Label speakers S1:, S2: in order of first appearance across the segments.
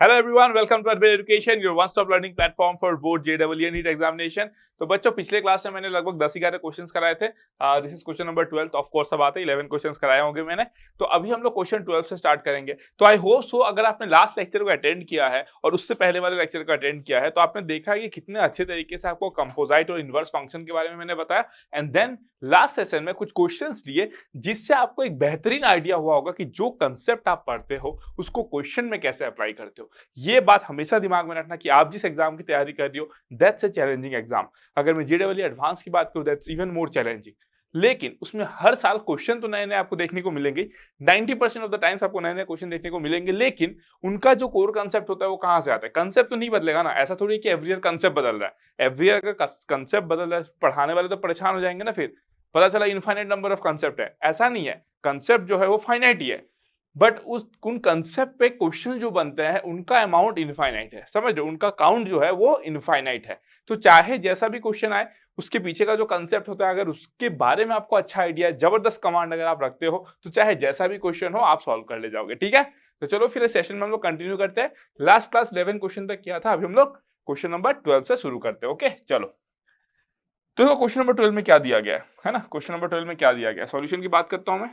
S1: Hello everyone, welcome to Urban Education, your one stop learning platform for board JEE NEET examination. तो बच्चों, पिछले class में मैंने लगभग 10-11 क्वेश्चंस कराए थे। This is question number 12। Of course अब आते हैं 11 क्वेश्चंस कराए होंगे मैंने। तो अभी हम लोग क्वेश्चन 12 से स्टार्ट करेंगे। तो आई होप सो अगर आपने लास्ट लेक्चर को अटेंड किया है और उससे पहले वाले लेक्चर को अटेंड किया है तो आपने देखा है कि कितने अच्छे तरीके से आपको कंपोजिट और इनवर्स फंक्शन के बारे में मैंने बताया। एंड देन लास्ट सेशन में कुछ क्वेश्चंस लिए जिससे आपको एक बेहतरीन आइडिया हुआ होगा कि जो कंसेप्ट आप पढ़ते हो उसको क्वेश्चन में कैसे अप्लाई करते हो। ये बात हमेशा दिमाग में रखना कि आप जिस एग्जाम की तैयारी कर रही हो दैट्स अ चैलेंजिंग एग्जाम। अगर मैं जेईई एडवांस की बात करूं दैट्स इवन मोर चैलेंजिंग। लेकिन उसमें हर साल क्वेश्चन तो नए नए आपको देखने को मिलेंगे। 90% ऑफ द टाइम्स आपको नए नए क्वेश्चन देखने को मिलेंगे, लेकिन उनका जो कोर कंसेप्ट होता है वो कहां से आता है? कंसेप्ट तो नहीं बदलेगा ना। ऐसा थोड़ी कि एवरी ईयर कंसेप्ट बदल रहा है। एवरी ईयर अगर कंसेप्ट बदल रहा है पढ़ाने वाले तो परेशान हो जाएंगे ना। फिर पता चला इनफाइनाइट नंबर ऑफ कंसेप्ट है। ऐसा नहीं है, कंसेप्ट जो है वो फाइनाइट ही है, बट उन कंसेप्ट पे क्वेश्चन जो बनते हैं उनका अमाउंट इनफाइनाइट है। समझ लो, उनका काउंट जो है वो इनफाइनाइट है। तो चाहे जैसा भी क्वेश्चन आए, उसके पीछे का जो कंसेप्ट होता है अगर उसके बारे में आपको अच्छा आइडिया है, जबरदस्त कमांड अगर आप रखते हो, तो चाहे जैसा भी क्वेश्चन हो आप सॉल्व कर ले जाओगे। ठीक है, तो चलो फिर इस सेशन में हम लोग कंटिन्यू करते हैं। लास्ट क्लास 11 क्वेश्चन तक किया था, अभी हम लोग क्वेश्चन नंबर 12 से शुरू करते हैं। ओके चलो, तो क्वेश्चन नंबर 12 में क्या दिया गया है ना। क्वेश्चन नंबर 12 में क्या दिया गया, सॉल्यूशन की बात करता हूं मैं,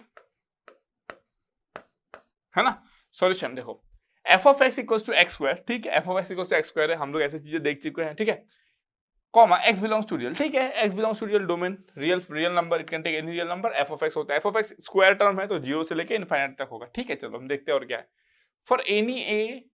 S1: है ना। सॉल्यूशन देखो, F of x equal to x square. ठीक है, F of x equal to x square है, हम लोग ऐसी चीजें देख चुके हैं। ठीक है, comma x belongs to real. ठीक है, x belongs to real domain, real number, it can take any real number. F of x होता है, F of x square term है तो 0 से लेके इनफाइनाइट तक होगा। ठीक है, चलो हम देखते हैं और क्या है। For any A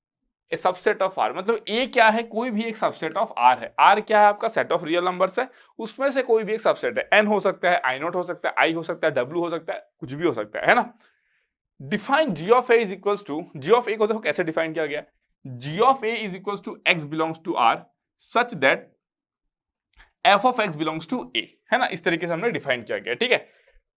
S1: subset of R, मतलब ए क्या है? कोई भी एक सबसेट ऑफ आर है। आर क्या है? आपका सेट ऑफ रियल नंबर्स है, उसमें से कोई भी एक सबसेट है। एन हो सकता है, आई नॉट हो सकता है, आई हो सकता है, डब्ल्यू हो सकता है, कुछ भी हो सकता है ना। Define G of A is equal to, G of A को देखो कैसे डिफाइन किया गया। G of A is equal to X belongs to R such that F of x belongs to A, है ना। इस तरीके से हमने डिफाइन किया गया। ठीक है,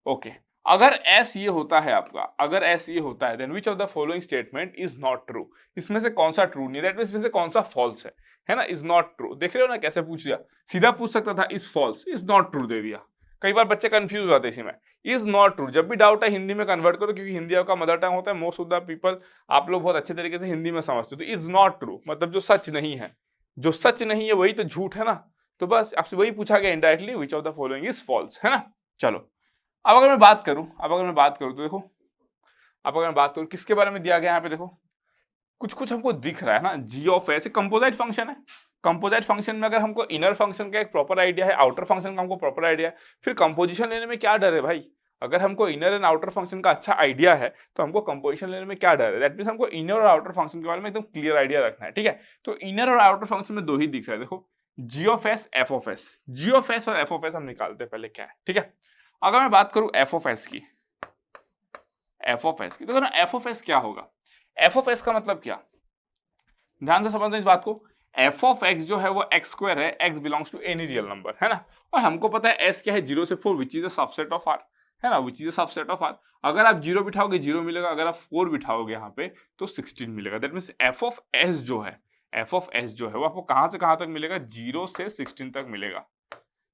S1: ओके। अगर एस ये होता है आपका, अगर एस ये होता है, then which of the following statement is not true. इसमें से कौन सा ट्रू नहीं, दैट मींस इसमें से कौन सा फॉल्स है ना। इज नॉट ट्रू, देख रहे हो ना कैसे पूछ लिया। सीधा पूछ सकता था is false, is not true दे दिया। कई बार बच्चे कंफ्यूज हो जाते हैं इसी में। इज नॉट ट्रू, जब भी डाउट है हिंदी में कन्वर्ट करो, क्योंकि हिंदी आपका मदर टंग होता है। मोस्ट ऑफ द पीपल, आप लोग बहुत अच्छे तरीके से हिंदी में समझते हो। तो इज नॉट ट्रू मतलब जो सच नहीं है, जो सच नहीं है वही तो झूठ है ना। तो बस आपसे वही पूछा गया indirectly, which of the following is false, है ना। चलो, अब अगर मैं बात करूं तो देखो, अब अगर मैं बात करूं किसके बारे में दिया गया यहाँ पे, देखो कुछ कुछ हमको दिख रहा है ना। G of S composite function है। कंपोजिट फंक्शन में अगर हमको इनर फंक्शन का एक प्रॉपर आइडिया है, आउटर फंक्शन का हमको प्रॉपर आइडिया है, फिर कंपोजिशन लेने में क्या डर है भाई। अगर हमको इनर एंड आउटर फंक्शन का अच्छा आइडिया है तो हमको कंपोजिशन लेने में क्या डर है। दैट मींस हमको इनर और आउटर फंक्शन के बारे में एकदम क्लियर आइडिया रखना है। ठीक है, तो इनर और आउटर फंक्शन में दो ही दिख रहा है। देखो, G of S, F of S. G of S और एफ ऑफ एस हम निकालते हैं पहले क्या है। ठीक है, अगर मैं बात करूं एफ ऑफ एस की, तो कहना एफ ऑफ एस क्या होगा। एफ ऑफ एस का मतलब क्या, ध्यान से समझना इस बात को। एफ ऑफ एक्स जो है वो एक्स स्क्वायर है, x belongs to any real number, है ना। और हमको पता है एस क्या है, 0 से 4 which is a subset of R, है ना, which is a subset of R. अगर आप 0 बिठाओगे 0 मिलेगा, अगर आप 4 बिठाओगे यहाँ पे तो 16 मिलेगा। That means F of S जो है, एफ ऑफ एस जो है वो आपको कहां से कहां तक मिलेगा, 0 से 16 तक मिलेगा।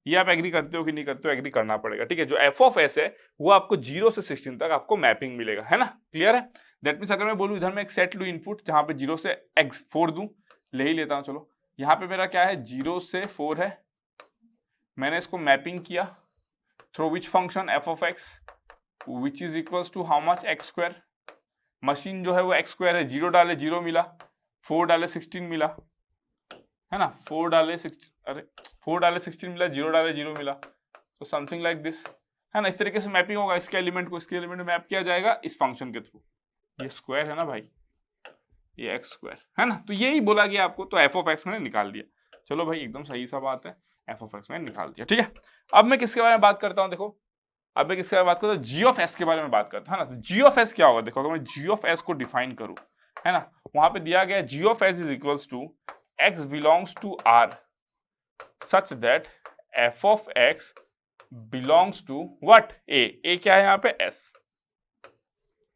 S1: ये आप एग्री करते हो कि नहीं करते हो, एग्री करना पड़ेगा। ठीक है, जो एफ ऑफ एस है वो आपको 0 से 16 तक आपको मैपिंग मिलेगा, है ना। क्लियर है। दैट मीन्स अगर मैं बोलूं इधर मैं एक सेट लू इनपुट जहां पे 0 से एक्स 4 दूं, ले ही लेता हूं। चलो, यहाँ पे मेरा क्या है, 0 से 4 है, मैंने इसको मैपिंग किया through which function f of x which is equals to how much x square. Machine जो है वो एक्स स्क्वायर है, 0 डाले 0 मिला, 4 डाले 16 मिला, है ना। 4 डाले 16 मिला, 0 डाले 0 मिला, तो समथिंग लाइक दिस, है ना। इस तरीके से मैपिंग होगा, इसके एलिमेंट को इसके एलिमेंट में मैप किया जाएगा इस फंक्शन के थ्रू। ये स्क्वायर है ना भाई, ये एक्स स्क्वायर, है ना। तो यही बोला गया आपको, तो एफ ऑफ एक्स मैंने निकाल दिया। चलो भाई, एकदम सही सा बात है, एफ ऑफ एक्स मैंने निकाल दिया। ठीक है, अब मैं किसके बारे में बात करता हूँ, देखो अब मैं किसके बारे में बात करता हूँ, जी ऑफ एस के बारे में बात करता हूँ, है ना। जी ऑफ एस क्या होगा, देखो अगर मैं जी ऑफ एस को डिफाइन करूँ, है ना, वहां पे दिया गया G of S is equals to X belongs to R such that F of x belongs to what, A क्या है यहाँ पे, एस।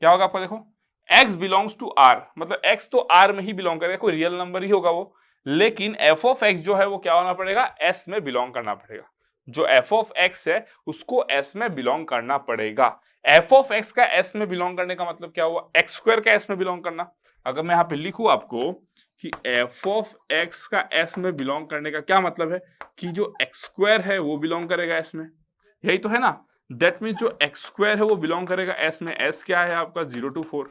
S1: क्या होगा आपका, देखो x बिलोंग्स टू r, मतलब x तो r में ही बिलोंग करेगा, कोई रियल नंबर ही होगा वो, लेकिन f ऑफ x जो है वो क्या होना पड़ेगा, s में बिलोंग करना पड़ेगा। जो f ऑफ x है उसको s में बिलोंग करना पड़ेगा। f ऑफ x का s में बिलोंग करने का मतलब क्या हुआ, x स्क्वायर का s में बिलोंग करना। अगर मैं यहाँ पे लिखूं आपको कि एफ ऑफ एक्स का एस में बिलोंग करने का क्या मतलब है कि जो एक्स स्क्वायर है वो बिलोंग करेगा एस में, यही तो है ना। दैट मीन्स जो एक्स स्क्वायर है वो बिलोंग करेगा एस में। एस क्या है आपका 0 to 4।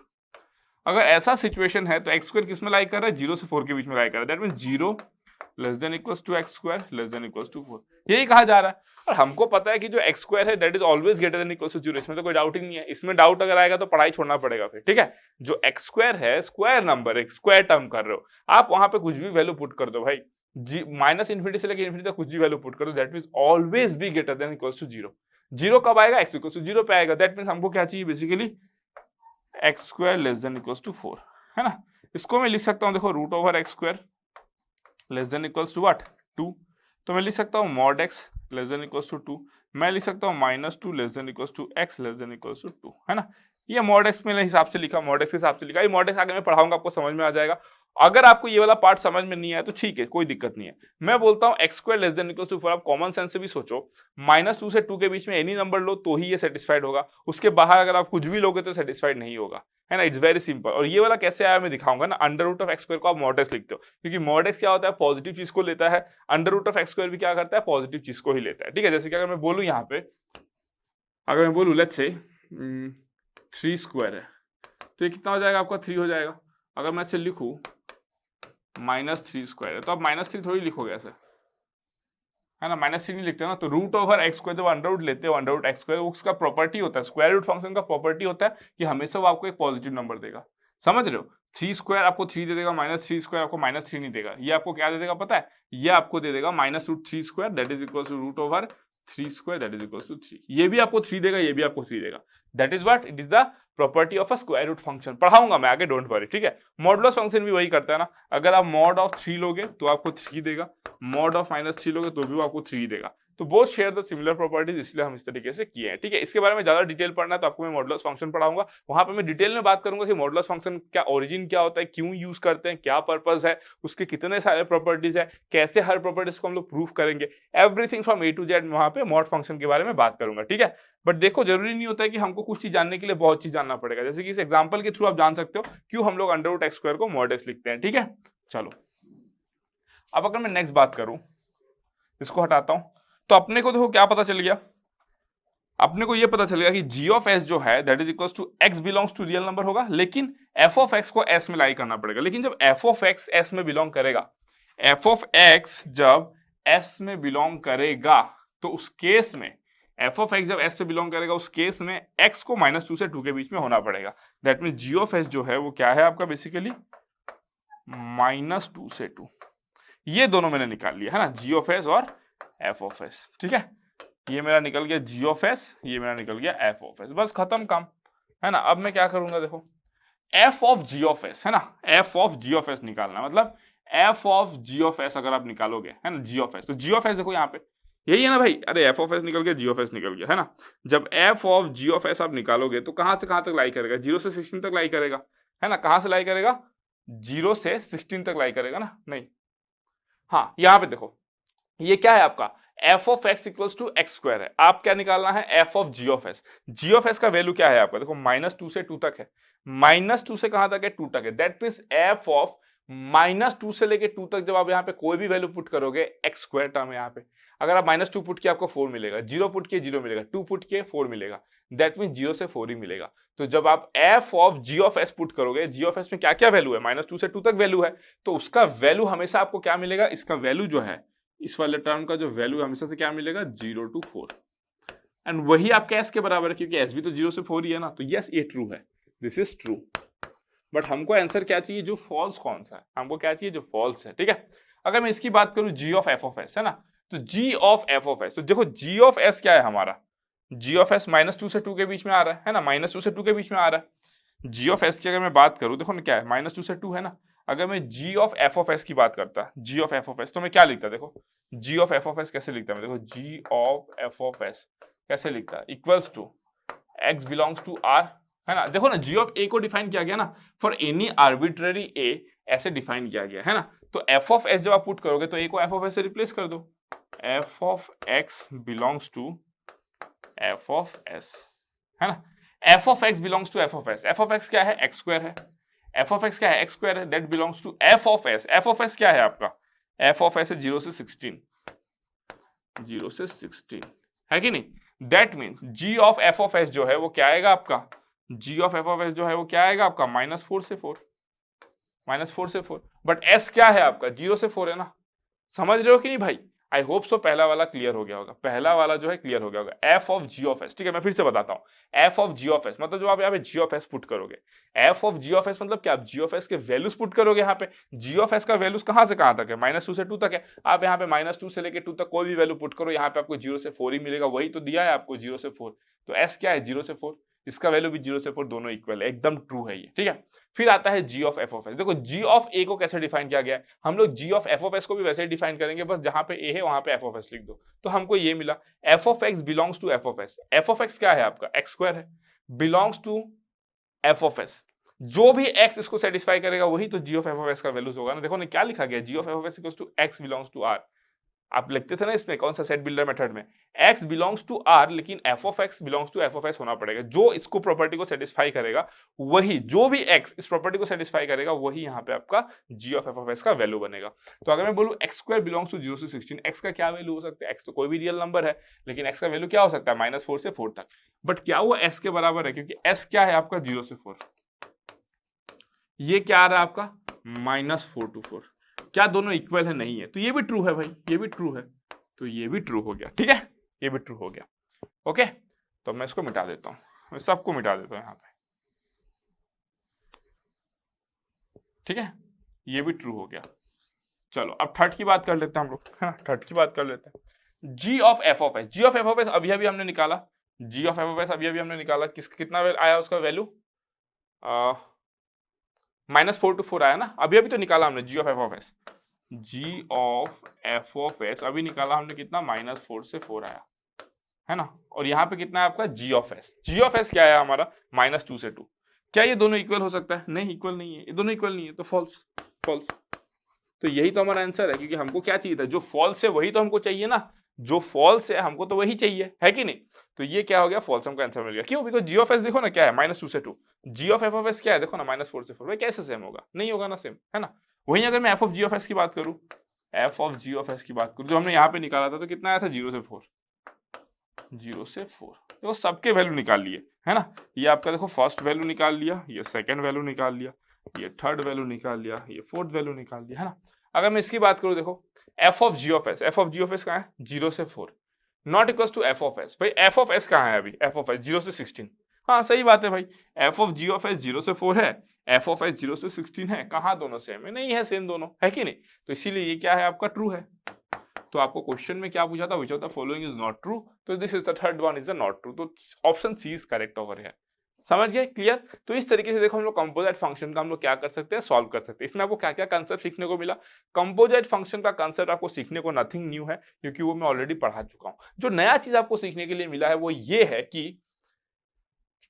S1: अगर ऐसा सिचुएशन है तो एक्स स्क्वायर किस में लाई कर रहा है, 0 से 4 के बीच में लाई कर रहा है। That means 0 less than equals to x square less than equals to 4, यही कहा जा रहा है। और हमको पता है कि जो एक्स स्क्वायर है that is always greater than equals to 0, इसमें तो कोई डाउट ही नहीं है। इसमें डाउट अगर आएगा तो पढ़ाई छोड़ना पड़ेगा फिर, ठीक है। जो एक्स स्क्वायर है, स्क्वायर नंबर, एक स्क्वायर टर्म कर रहे हो आप, वहां पे कुछ भी वैल्यू पुट कर दो भाई, माइनस इन्फिनिटी से लेकर इन्फिनिटी तक कुछ भी वैल्यू पुट कर दो, that means always be greater than equals to 0। 0 कब आएगा, एक्स इक्वल्स टू 0 पे आएगा। दैट मीन्स हमको क्या चाहिए basically, x square less than equals to 4, है ना। इसको मैं लिख सकता हूं, देखो root over x square less than equals to what 2, तो मैं लिख सकता हूं mod x less than equals to 2, मैं लिख सकता हूं -2 less than equals to x less than equals to 2, है ना। ये मॉड एक्स मेरे हिसाब से लिखा, मॉड एक्स के हिसाब से लिखा। ये मॉड एक्स आगे मैं पढ़ाऊंगा, आपको समझ में आ जाएगा। अगर आपको ये वाला पार्ट समझ में नहीं आया तो ठीक है, कोई दिक्कत नहीं है। मैं बोलता हूं x square less than equals to 4, आप कॉमन सेंस से भी सोचो, -2 से 2 के बीच में एनी नंबर लो तो ही ये सेटिस्फाइड होगा, उसके बाहर अगर आप कुछ भी लोगे तो सेटिस्फाइड नहीं होगा, है ना। It's very simple. और ये वाला कैसे आया मैं दिखाऊंगा ना। Under root of x square को आप मॉड एक्स लिखते हो, क्योंकि मॉड एक्स क्या होता है, पॉजिटिव चीज को लेता है। Under root of x square भी क्या करता है, पॉजिटिव चीज को ही लेता है, ठीक है। जैसे कि अगर मैं बोलूं यहाँ पे, अगर मैं बोलूं लेट्स से 3 स्क्वायर है, तो ये कितना हो जाएगा आपका, 3 हो जाएगा। अगर मैं इसे लिखूं -3 स्क्वायर है, तो आप -3 थोड़ी लिखोगे ऐसे, है ना। -3 नहीं लिखते हो ना। तो रूट ओवर एक्स स्क्वायर जब अंडर रूट लेते हो, अंडर रूट एक्स स्क्वायर उसका प्रॉपर्टी होता है, स्क्वायर रूट फंक्शन का प्रॉपर्टी होता है कि हमेशा वो आपको एक पॉजिटिव नंबर देगा, समझ रहे हो। 3 स्क्वायर आपको 3 दे देगा, -3 स्क्वायर आपको -3 नहीं देगा। ये आपको क्या दे देगा पता है, ये आपको दे देगा -√3 square that is equal to root over 3 square that is equal to 3। ये भी आपको 3 देगा, ये भी आपको 3 देगा। That is what, it is the property of a square root function. पढ़ाऊंगा मैं आगे, डोंट वरी, ठीक है। मॉडुलस फंक्शन भी वही करता है ना। अगर आप मॉड ऑफ 3 लोगे तो आपको 3 देगा, मॉड ऑफ -3 लोगे तो भी वो आपको 3 देगा। तो both share the similar properties, इसलिए हम इस तरीके से किए हैं, ठीक है। इसके बारे में ज्यादा डिटेल पढ़ना है तो आपको मैं मॉडुलस फंक्शन पढ़ाऊंगा, वहां पे मैं डिटेल में बात करूंगा कि मॉडुलस फंक्शन का ओरिजिन क्या होता है, क्यों यूज करते हैं, क्या पर्पस है, उसके कितने सारे प्रॉपर्टीज है, कैसे हर प्रॉपर्टीज को हम लोग प्रूव करेंगे, everything from A to Z वहां पे मॉड फंक्शन के बारे में बात करूंगा, ठीक है। बट देखो जरूरी नहीं होता है कि हमको कुछ चीज जानने के लिए बहुत चीज जानना पड़ेगा। जैसे कि इस एग्जांपल के थ्रू आप जान सकते हो क्यों हम लोग अंडर रूट एक्स स्क्वायर को मॉड एक्स लिखते हैं, ठीक है। चलो अब अगर मैं नेक्स्ट बात करूं, इसको हटाता हूं, तो अपने को देखो क्या पता चल गया, अपने को ये पता चल गया कि g ऑफ s जो है that is equals to x belongs to real number होगा, लेकिन f ऑफ x को s में लाई करना पड़ेगा। लेकिन जब f ऑफ x s में बिलोंग करेगा, f ऑफ x जब s में बिलोंग करेगा तो उस केस में, f ऑफ x जब s में बिलोंग करेगा उस केस में x को -2 से 2 के बीच में होना पड़ेगा। That mean g of s जो है वो क्या है आपका बेसिकली -2 से 2। ये दोनों मैंने निकाल लिया है ना, g ऑफ s और f ऑफ s, ठीक है। ये मेरा निकल गया g ऑफ s, ये मेरा निकल गया f ऑफ s, बस खत्म काम, है ना। अब मैं क्या करूंगा, देखो f of g of s, है ना, f of g of s निकालना, मतलब f of g of s अगर आप निकालोगे, है ना, g ऑफ s, तो g ऑफ s देखो यहाँ पे यही है ना भाई, अरे f ऑफ s निकल गया, g ऑफ s निकल गया, है ना। जब f of g of s आप निकालोगे तो कहां से कहां तक लाई करेगा, 0 से 16 तक लाई करेगा, है ना। कहां से लाई करेगा, 0 से 16 तक लाई करेगा ना, नहीं, हाँ यहाँ पे देखो ये क्या है आपका f of x equals to x square है। आप क्या निकालना है, f of g of s। g of s का वैल्यू क्या है आपका, देखो -2 से 2 तक है, -2 से कहां तक है, 2 तक है। दैट मींस f ऑफ -2 से लेके 2 तक जब आप यहाँ पे कोई भी वैल्यू पुट करोगे, एक्स स्क्वायर टर्म है यहाँ पे, अगर आप -2 पुट किया आपको 4 मिलेगा, 0 पुट किए 0 मिलेगा, 2 पुट किए 4 मिलेगा। दैट मीन 0 से 4 ही मिलेगा। तो जब आप f of g of s put करोगे, g ऑफ s में क्या क्या वैल्यू है, -2 से 2 तक वैल्यू है, तो उसका वैल्यू हमेशा आपको क्या मिलेगा, इसका वैल्यू जो है, इस वाले टर्म का जो वैल्यू हमेशा से क्या मिलेगा, 0 to 4। एंड वही आपके s के बराबर है, क्योंकि s भी तो 0 से 4 ही है ना। तो यस ये ट्रू है, दिस इज ट्रू। बट हमको आंसर क्या चाहिए, जो फॉल्स कौन सा है, हमको क्या चाहिए, जो फॉल्स है, ठीक है। अगर मैं इसकी बात करूं g of f of s, है ना, तो g of f of s, तो देखो g ऑफ s क्या है हमारा, g ऑफ s -2 से 2 के बीच में आ रहा है ना, -2 से 2 के बीच में आ रहा है। g ऑफ s की अगर मैं बात करूं, देखो ना क्या है, -2 से 2 है ना। अगर मैं g of f of s की बात करता, g of f of s, तो मैं क्या लिखता, देखो g of f of s कैसे लिखता मैं, देखो g of f of s कैसे लिखता, equals to x belongs to r, है ना। देखो ना g ऑफ a को डिफाइन किया गया ना, फॉर एनी आर्बिट्ररी a ऐसे डिफाइन किया गया है ना। तो f ऑफ s जब आप पुट करोगे तो a को f ऑफ s से रिप्लेस कर दो, f of x belongs to f of s, है ना। f of x belongs to f of s, f of x क्या है, x स्क्वायर है, एफ ऑफ एक्स क्या है, एक्स स्क्वायर है, that belongs to F of S. F of S क्या है आपका, एफ ऑफ एस है 0 से 16, 0 से 16 है कि नहीं। That means g of F of S जो है वो क्या आएगा आपका, जी ऑफ एफ ऑफ एस जो है वो क्या आएगा आपका -4 से 4, -4 से 4। बट एस क्या है आपका 0 से 4 है ना, समझ रहे हो कि नहीं भाई। आई होप सो पहला वाला क्लियर हो गया होगा, पहला वाला जो है क्लियर हो गया होगा। F of ji of s, ठीक है मैं फिर से बताता हूँ। F of ji of s मतलब जो आप यहाँ पे जी ऑफ एस पुट करोगे, f of ji of s मतलब क्या, आप जी ऑफ एस के वैल्यूज पुट करोगे यहाँ पे। जी ऑफ एस का वैल्यूज कहाँ से कहाँ तक है, -2 से 2 तक है। आप यहाँ पे -2 से लेके 2 तक कोई भी वैल्यू पुट करो, यहाँ पे आपको 0 से 4 ही मिलेगा, वही तो दिया है आपको 0 से 4। तो एस क्या है 0 से 4, इसका वैल्यू भी 0 से 4 दोनों इक्वल है, एकदम ट्रू है ये, ठीक है। फिर आता है G of F of S. देखो जी ऑफ ए को कैसे डिफाइन किया गया है, हम लोग जी ऑफ एफ ऑफ एस को भी वैसे ही डिफाइन करेंगे, बस जहां पे ए है वहां पे एफ ऑफ एस लिख दो। तो हमको ये मिला F of x belongs to F of S. F of x क्या है आपका एक्स स्क्वायर है, belongs to F of S. जो भी एक्स इसको सेटिस्फाई करेगा वही तो G of F of S का वैल्यूज होगा ना। देखो ना क्या लिखा गया, G of F of S equals to X belongs to R. आप लिखते थे ना इसमें कौन सा सेट बिल्डर मेथड में, x बिलोंग्स टू r, लेकिन f of x belongs to f of s होना पड़ेगा। जो इसको प्रॉपर्टी को सेटिस्फाई करेगा वही, जो भी x इस प्रॉपर्टी को सेटिस्फाई करेगा वही यहाँ पे आपका g of f of s का वैल्यू बनेगा। तो अगर मैं बोलूं x स्क्वायर बिलोंग्स टू 0 से 16, x का क्या वैल्यू हो सकता है, x तो कोई भी रियल नंबर है, लेकिन x का वैल्यू क्या हो सकता है -4 से 4 तक। बट क्या वो s के बराबर है, क्योंकि s क्या है आपका 0 से 4, ये क्या आ रहा है आपका -4 to 4। क्या दोनों इक्वल है, नहीं है, तो ये भी ट्रू है भाई, ये भी ट्रू है, तो ये भी ट्रू हो गया, ठीक है, ये भी ट्रू हो गया। ओके, तो मैं इसको मिटा देता हूं, मैं सबको मिटा देता हूं यहाँ पे, ठीक है, ये भी ट्रू हो गया। चलो अब थर्ड की बात कर लेते हैं हम लोग, है ना, थर्ड की बात कर लेते हैं। G of F of S, G of F of S अभी अभी हमने निकाला, G of F of S अभी अभी हमने निकाला, कितना आया उसका वैल्यू, -4 to 4 आया ना, अभी अभी तो निकाला हमने G of F of S. G of F of S अभी निकाला हमने, कितना -4 से 4 आया, है ना। और यहाँ पे कितना है आपका जी of S, G of S क्या है हमारा -2 से 2। क्या ये दोनों इक्वल हो सकता है, नहीं इक्वल नहीं है, ये दोनों इक्वल नहीं है, तो फॉल्स, फॉल्स। तो यही तो हमारा आंसर है, क्योंकि हमको क्या चाहिए था, जो फॉल्स है वही तो हमको चाहिए ना, जो फॉल्स है हमको तो वही चाहिए, है कि नहीं। तो ये क्या हो गया, फॉल्स हमको आंसर मिल गया। क्यों, बिकॉज जी ऑफ एस देखो ना क्या है -2 से 2, जी ऑफ एफ ऑफ एस क्या है देखो ना -4 से 4, भाई कैसे सेम होगा, नहीं होगा ना सेम, है ना। वहीं अगर मैं f of ji of s की बात करूं, f of ji of s की बात करूं, जो हमने यहाँ पे निकाला था, तो कितना आया था 0 से 4, 0 से 4। देखो सबके वैल्यू निकाल लिए, है ना। ये आपका देखो फर्स्ट वैल्यू निकाल लिया, ये सेकंड वैल्यू निकाल लिया, ये थर्ड वैल्यू निकाल लिया, ये फोर्थ वैल्यू निकाल लिया, है ना। अगर मैं इसकी बात करूं, देखो F of ji of S, F of ji of s कहाँ है 0 से 4, not equal to F of s. भाई एफ ऑफ एस कहाँ है अभी, एफ ऑफ एस 0 से 16, हाँ सही बात है भाई, f of ji of s 0 से 4 है, एफ ऑफ एस 0 से 16 है, कहाँ दोनों सेम है, नहीं है सेम दोनों, है कि नहीं। तो इसीलिए ये क्या है आपका ट्रू है। तो आपको क्वेश्चन में क्या पूछा था, which of the following is not true, तो this is the third one is the not true, तो option C is correct over here. समझ गए, क्लियर। तो इस तरीके से देखो हम लोग कंपोजिट फंक्शन का हम लोग क्या कर सकते हैं, सॉल्व कर सकते हैं। इसमें आपको क्या क्या कंसेप्ट सीखने को मिला, कंपोजिट फंक्शन का कंसेप्ट आपको सीखने को नथिंग न्यू है, क्योंकि वो मैं ऑलरेडी पढ़ा चुका हूं। जो नया चीज आपको सीखने के लिए मिला है वो ये है कि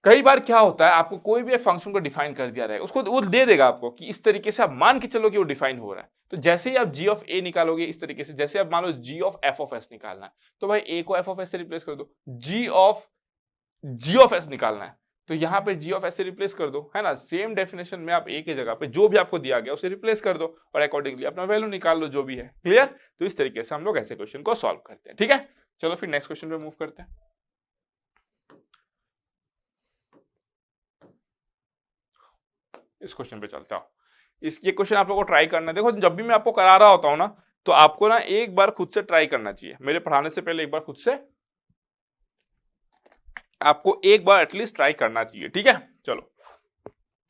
S1: कई बार क्या होता है, आपको कोई भी फंक्शन को डिफाइन कर दिया रहेगा, उसको वो दे देगा आपको कि इस तरीके से आप मान के चलो कि वो डिफाइन हो रहा है। तो जैसे ही आप जी ऑफ ए निकालोगे इस तरीके से, जैसे आप मान लो जी ऑफ एफ ऑफ एस निकालना है, तो भाई ए को एफ ऑफ एस से रिप्लेस कर दो, जी ऑफ एस निकालना है तो यहाँ पे जी ऑफ एस से रिप्लेस कर दो, है ना। सेम डेफिनेशन में आप ए की जगह पे जो भी आपको दिया गया उसे रिप्लेस कर दो और अकॉर्डिंगली अपना वैल्यू निकाल लो जो भी है, क्लियर। तो इस तरीके से हम लोग ऐसे क्वेश्चन को सॉल्व करते हैं, ठीक है। चलो फिर नेक्स्ट क्वेश्चन पे मूव करते हैं। इस क्वेश्चन पे चलते हो, ये क्वेश्चन आप लोगों को ट्राई करना है। देखो जब भी मैं आपको करा रहा होता हूं ना, तो आपको ना एक बार खुद से ट्राई करना चाहिए, मेरे पढ़ाने से पहले एक बार खुद से आपको एक बार एटलीस्ट ट्राई करना चाहिए, ठीक है। चलो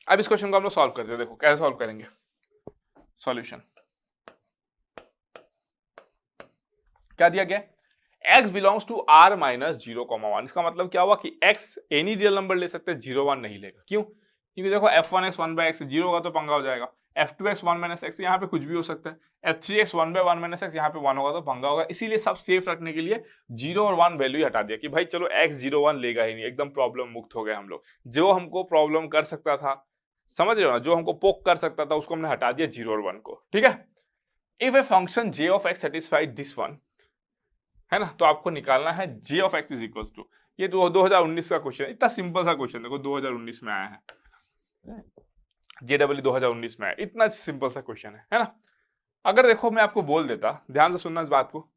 S1: अब इस क्वेश्चन को हम लोग सॉल्व करते हैं। देखो कैसे सॉल्व करेंगे, सॉल्यूशन क्या दिया गया, x belongs to r minus 0,1। इसका मतलब क्या हुआ कि x एनी रियल नंबर ले सकते हैं, 0 1 नहीं लेगा। क्यों, क्योंकि देखो f1x 1/x 0 होगा तो पंगा हो जाएगा, f2x 1 - x यहाँ पे कुछ भी हो सकता है, f3x 1/1 - x यहाँ पे 1 होगा तो पंगा होगा। इसीलिए सब सेफ रखने के लिए 0 और 1 वैल्यू हटा दिया कि भाई चलो x 0 1 लेगा ही नहीं, एकदम प्रॉब्लम मुक्त हो गए हम लोग। जो हमको प्रॉब्लम कर सकता था, समझ रहे हो ना, जो हमको पोक कर सकता था उसको हमने हटा दिया 0 और 1 को, ठीक है। If a function j of x satisfied this one, है ना, तो आपको निकालना है j of x is equal to, ये 2019 का क्वेश्चन है, इतना सिंपल सा क्वेश्चन देखो 2019 में आया है। JEE 2019 में है। इतना सिंपल सा क्वेश्चन है ना। अगर देखो मैं आपको बोल देता, ध्यान से सुनना इस बात को,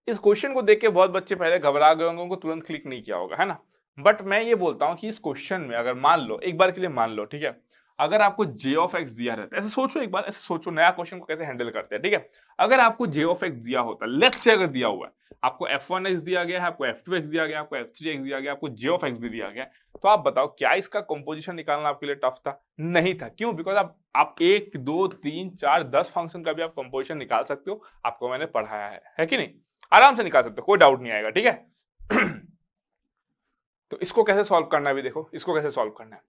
S1: इस क्वेश्चन को देख के बहुत बच्चे पहले घबरा गए होंगे, उनको तुरंत क्लिक नहीं किया होगा, है ना। बट मैं ये बोलता हूं कि इस क्वेश्चन में अगर मान लो, एक बार के लिए मान लो, ठीक है, अगर आपको j ऑफ x दिया रहता है, ऐसे सोचो एक बार, ऐसे सोचो नया क्वेश्चन को कैसे हैंडल करते हैं, ठीक है। अगर आपको j ऑफ x दिया होता, लेट्स से अगर दिया हुआ है, आपको f1x दिया गया है, आपको f2x दिया गया, आपको f3x दिया गया, आपको j ऑफ x भी दिया गया, तो आप बताओ क्या इसका कंपोजिशन निकालना आपके लिए टफ था? नहीं था। क्यों? बिकॉज आप 1 2 3 4 10 फंक्शन का भी आप कंपोजिशन निकाल सकते हो, आपको मैंने पढ़ाया है कि नहीं। आराम से निकाल सकते हो, कोई डाउट नहीं आएगा, ठीक है। तो इसको कैसे सॉल्व करना है भी देखो, इसको कैसे सॉल्व करना है।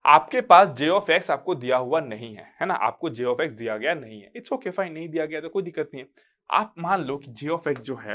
S1: आपके पास j ऑफ x आपको दिया हुआ नहीं है ना, आपको j ऑफ x दिया गया नहीं है, इट्स ओके फाइन, नहीं दिया गया तो कोई दिक्कत नहीं है। आप मान लो कि j ऑफ x जो है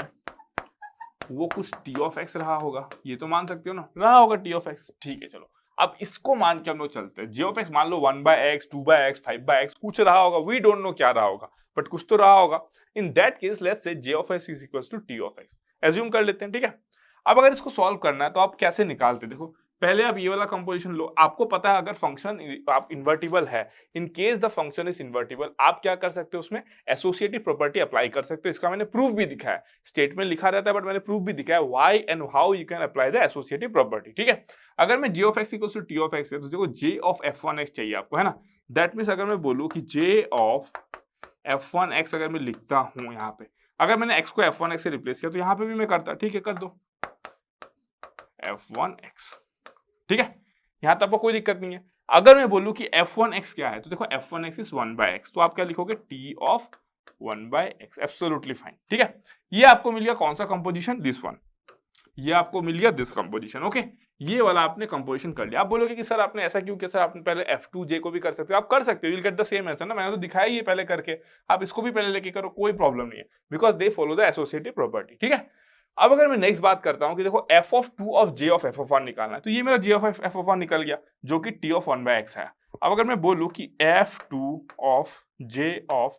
S1: वो कुछ t ऑफ x रहा होगा, ये तो मान सकते हो ना, रहा होगा t ऑफ x, ठीक है। चलो अब इसको मान के हम लोग चलते हैं। j ऑफ x मान लो 1/x 2/x 5/x कुछ रहा होगा, वी डोंट नो क्या रहा होगा, बट कुछ तो रहा होगा। In that case let's say j of x is equals to t of x, assume कर लेते हैं, ठीक है। अब अगर इसको सॉल्व करना है तो आप कैसे निकालते, देखो पहले आप ये वाला कंपोजिशन लो। आपको पता है अगर फंक्शन आप इन्वर्टिबल है, in case the function is invertible, आप क्या कर सकते हो, उसमें एसोसिएटिव प्रॉपर्टी अप्लाई कर सकते हो। इसका मैंने प्रूफ भी दिखा है, स्टेटमेंट लिखा रहता है बट मैंने प्रूफ भी दिखा है, why and how you can apply the associative property, ठीक है। अगर मैं j of x equals to t of x है तो देखो j ऑफ f1x चाहिए आपको, है ना। दैट मींस अगर मैं बोलूं कि j ऑफ f1x अगर मैं लिखता हूं यहाँ पे, अगर मैंने x को f1x से रिप्लेस किया तो यहाँ पे भी मैं करता, ठीक है, कर दो f1x, ठीक है। यहां तो आपको कोई दिक्कत नहीं है। अगर मैं बोलूं कि f1x क्या है तो देखो f1x इज 1/x, तो आप क्या लिखोगे t of 1/x, absolutely fine, ठीक है। ये आपको मिल गया कौन सा कंपोजिशन, दिस वन, ये आपको मिल गया दिस कंपोजिशन, ओके। ये वाला आपने कंपोजिशन कर लिया। आप बोलोगे कि सर आपने ऐसा क्यों किया, सर आपने पहले f2j को भी कर सकते हो, आप कर सकते हो, you will get the same answer ना, मैंने तो दिखाया ही है पहले करके, आप इसको भी पहले लेके करो, कोई प्रॉब्लम नहीं है, because they follow the associative property, ठीक है। अब अगर मैं नेक्स्ट बात करता हूं कि देखो f of 2 of j of f of 1 निकालना है, तो ये मेरा j ऑफ f ऑफ 1 निकल गया जो कि t ऑफ 1/x है। अब अगर मैं बोलूं कि f2 of j of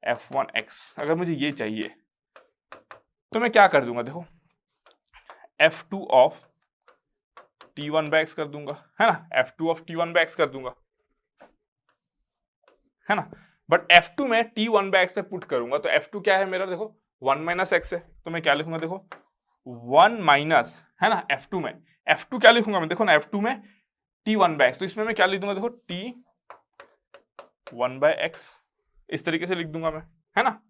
S1: f1x अगर मुझे ये चाहिए तो मैं क्या कर दूंगा, देखो f2 ऑफ t1/x कर दूंगा, है ना, f2 ऑफ t1/x कर दूंगा, है ना। बट f2 में t1/x पे पुट करूंगा तो f2 क्या है मेरा, देखो 1 - x है, तो मैं क्या लिखूंगा, देखो 1 माइनस, है ना, f2 में f2 क्या लिखूंगा मैं, देखो ना f2 में t1/x, तो इसमें मैं क्या लिख दूंगा, देखो t1/x, इस तरीके से लिख दूंगा मैं, है ना।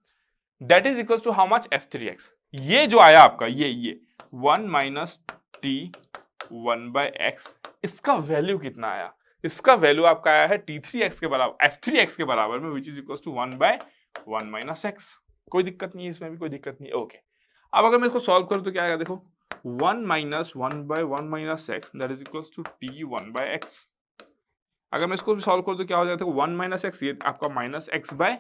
S1: That is equal to how much, f3x। ये जो आया आपका ये 1 माइनस t1/x, इसका वैल्यू कितना आया, इसका वैल्यू आपका आया है t3x के बराबर, f3x के बराबर में, which is equal to 1/1 minus x। कोई दिक्कत नहीं है, इसमें भी कोई दिक्कत नहीं है, ओके। अब अगर मैं इसको सॉल्व करूं तो क्या आएगा, देखो 1 minus 1/1 minus x that is equal to t1/x। अगर मैं इसको भी सॉल्व करूं तो क्या हो जाता है, 1 माइनस x, ये आपका minus x by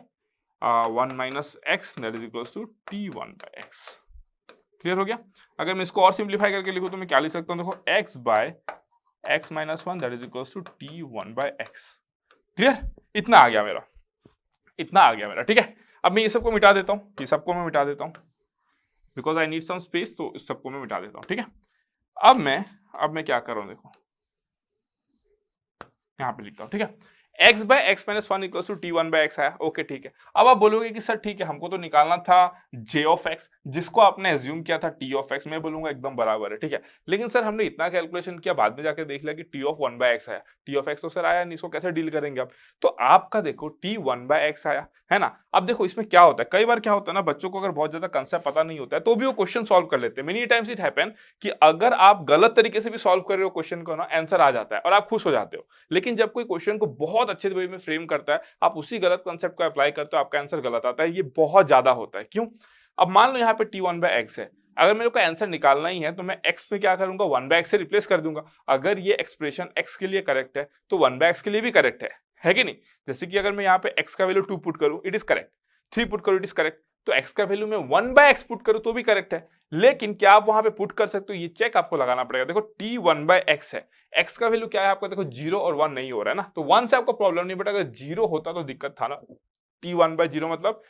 S1: 1 minus x that is equal to t1/x। Clear हो गया। अगर मैं इसको और सिंप्लीफाई करके लिखूं तो मैं क्या लिख सकता हूं, देखो x by x minus 1 that is equal to t1/x। Clear, इतना आ गया मेरा, इतना आ गया मेरा, ठीक है। अब मैं ये सबको मिटा देता हूं, ये सबको मैं मिटा देता हूं, because I need some space, तो इस सबको मैं मिटा देता हूं, ठीक है। अब मैं क्या कर रहा हूं, देखो यहां पे लिखता हूं, ठीक है। x by x minus 1 equal to t1/x है, ओके ठीक है। अब आप बोलोगे कि सर ठीक है, हमको तो निकालना था j ऑफ x, जिसको आपने एज्यूम किया था t ऑफ x, मैं बोलूंगा एकदम बराबर है, ठीक है। लेकिन सर हमने इतना कैलकुलेशन किया, बाद में जाके देख लिया कि t ऑफ 1/x है, t ऑफ x तो सर आया नहीं, इसको कैसे डील करेंगे आप, तो आपका देखो t 1/x आया, है ना। अब देखो इसमें क्या होता है, कई बार क्या होता है ना, बच्चों को अगर बहुत ज्यादा कंसेप्ट पता नहीं होता है तो भी वो क्वेश्चन सॉल्व कर लेते हैं। मेनी टाइम्स इट हैपन कि अगर आप गलत तरीके से भी सॉल्व कर रहे हो क्वेश्चन को ना, आंसर आ जाता है और आप खुश हो जाते हो। लेकिन जब कोई क्वेश्चन को बहुत अच्छे वे में फ्रेम करता है, आप उसी गलत कंसेप्ट को अप्लाई करते हो, आपका आंसर गलत आता है, ये बहुत ज्यादा होता है। क्यों? अब मान लो यहाँ पे t1/x है, अगर मेरे को आंसर निकालना ही है तो मैं x में क्या करूंगा, 1/x से रिप्लेस कर दूंगा। अगर ये एक्सप्रेशन x के लिए करेक्ट है तो 1/x के लिए भी करेक्ट है कि नहीं। जैसे कि अगर मैं यहाँ पे x का वैल्यू 2 पुट करूं, इट इज करेक्ट, 3 पुट करूं, इट इज करेक्ट, तो x का वैल्यू मैं 1/x पुट करूं तो भी करेक्ट है। लेकिन क्या आप वहां पे पुट कर सकते हो, ये चेक आपको लगाना पड़ेगा। देखो t 1/x है, x का वैल्यू क्या है आपका, देखो 0 और 1 नहीं हो रहा है ना, तो 1 से आपको प्रॉब्लम नहीं, बट अगर 0 होता तो दिक्कत था ना। t 1/0 मतलब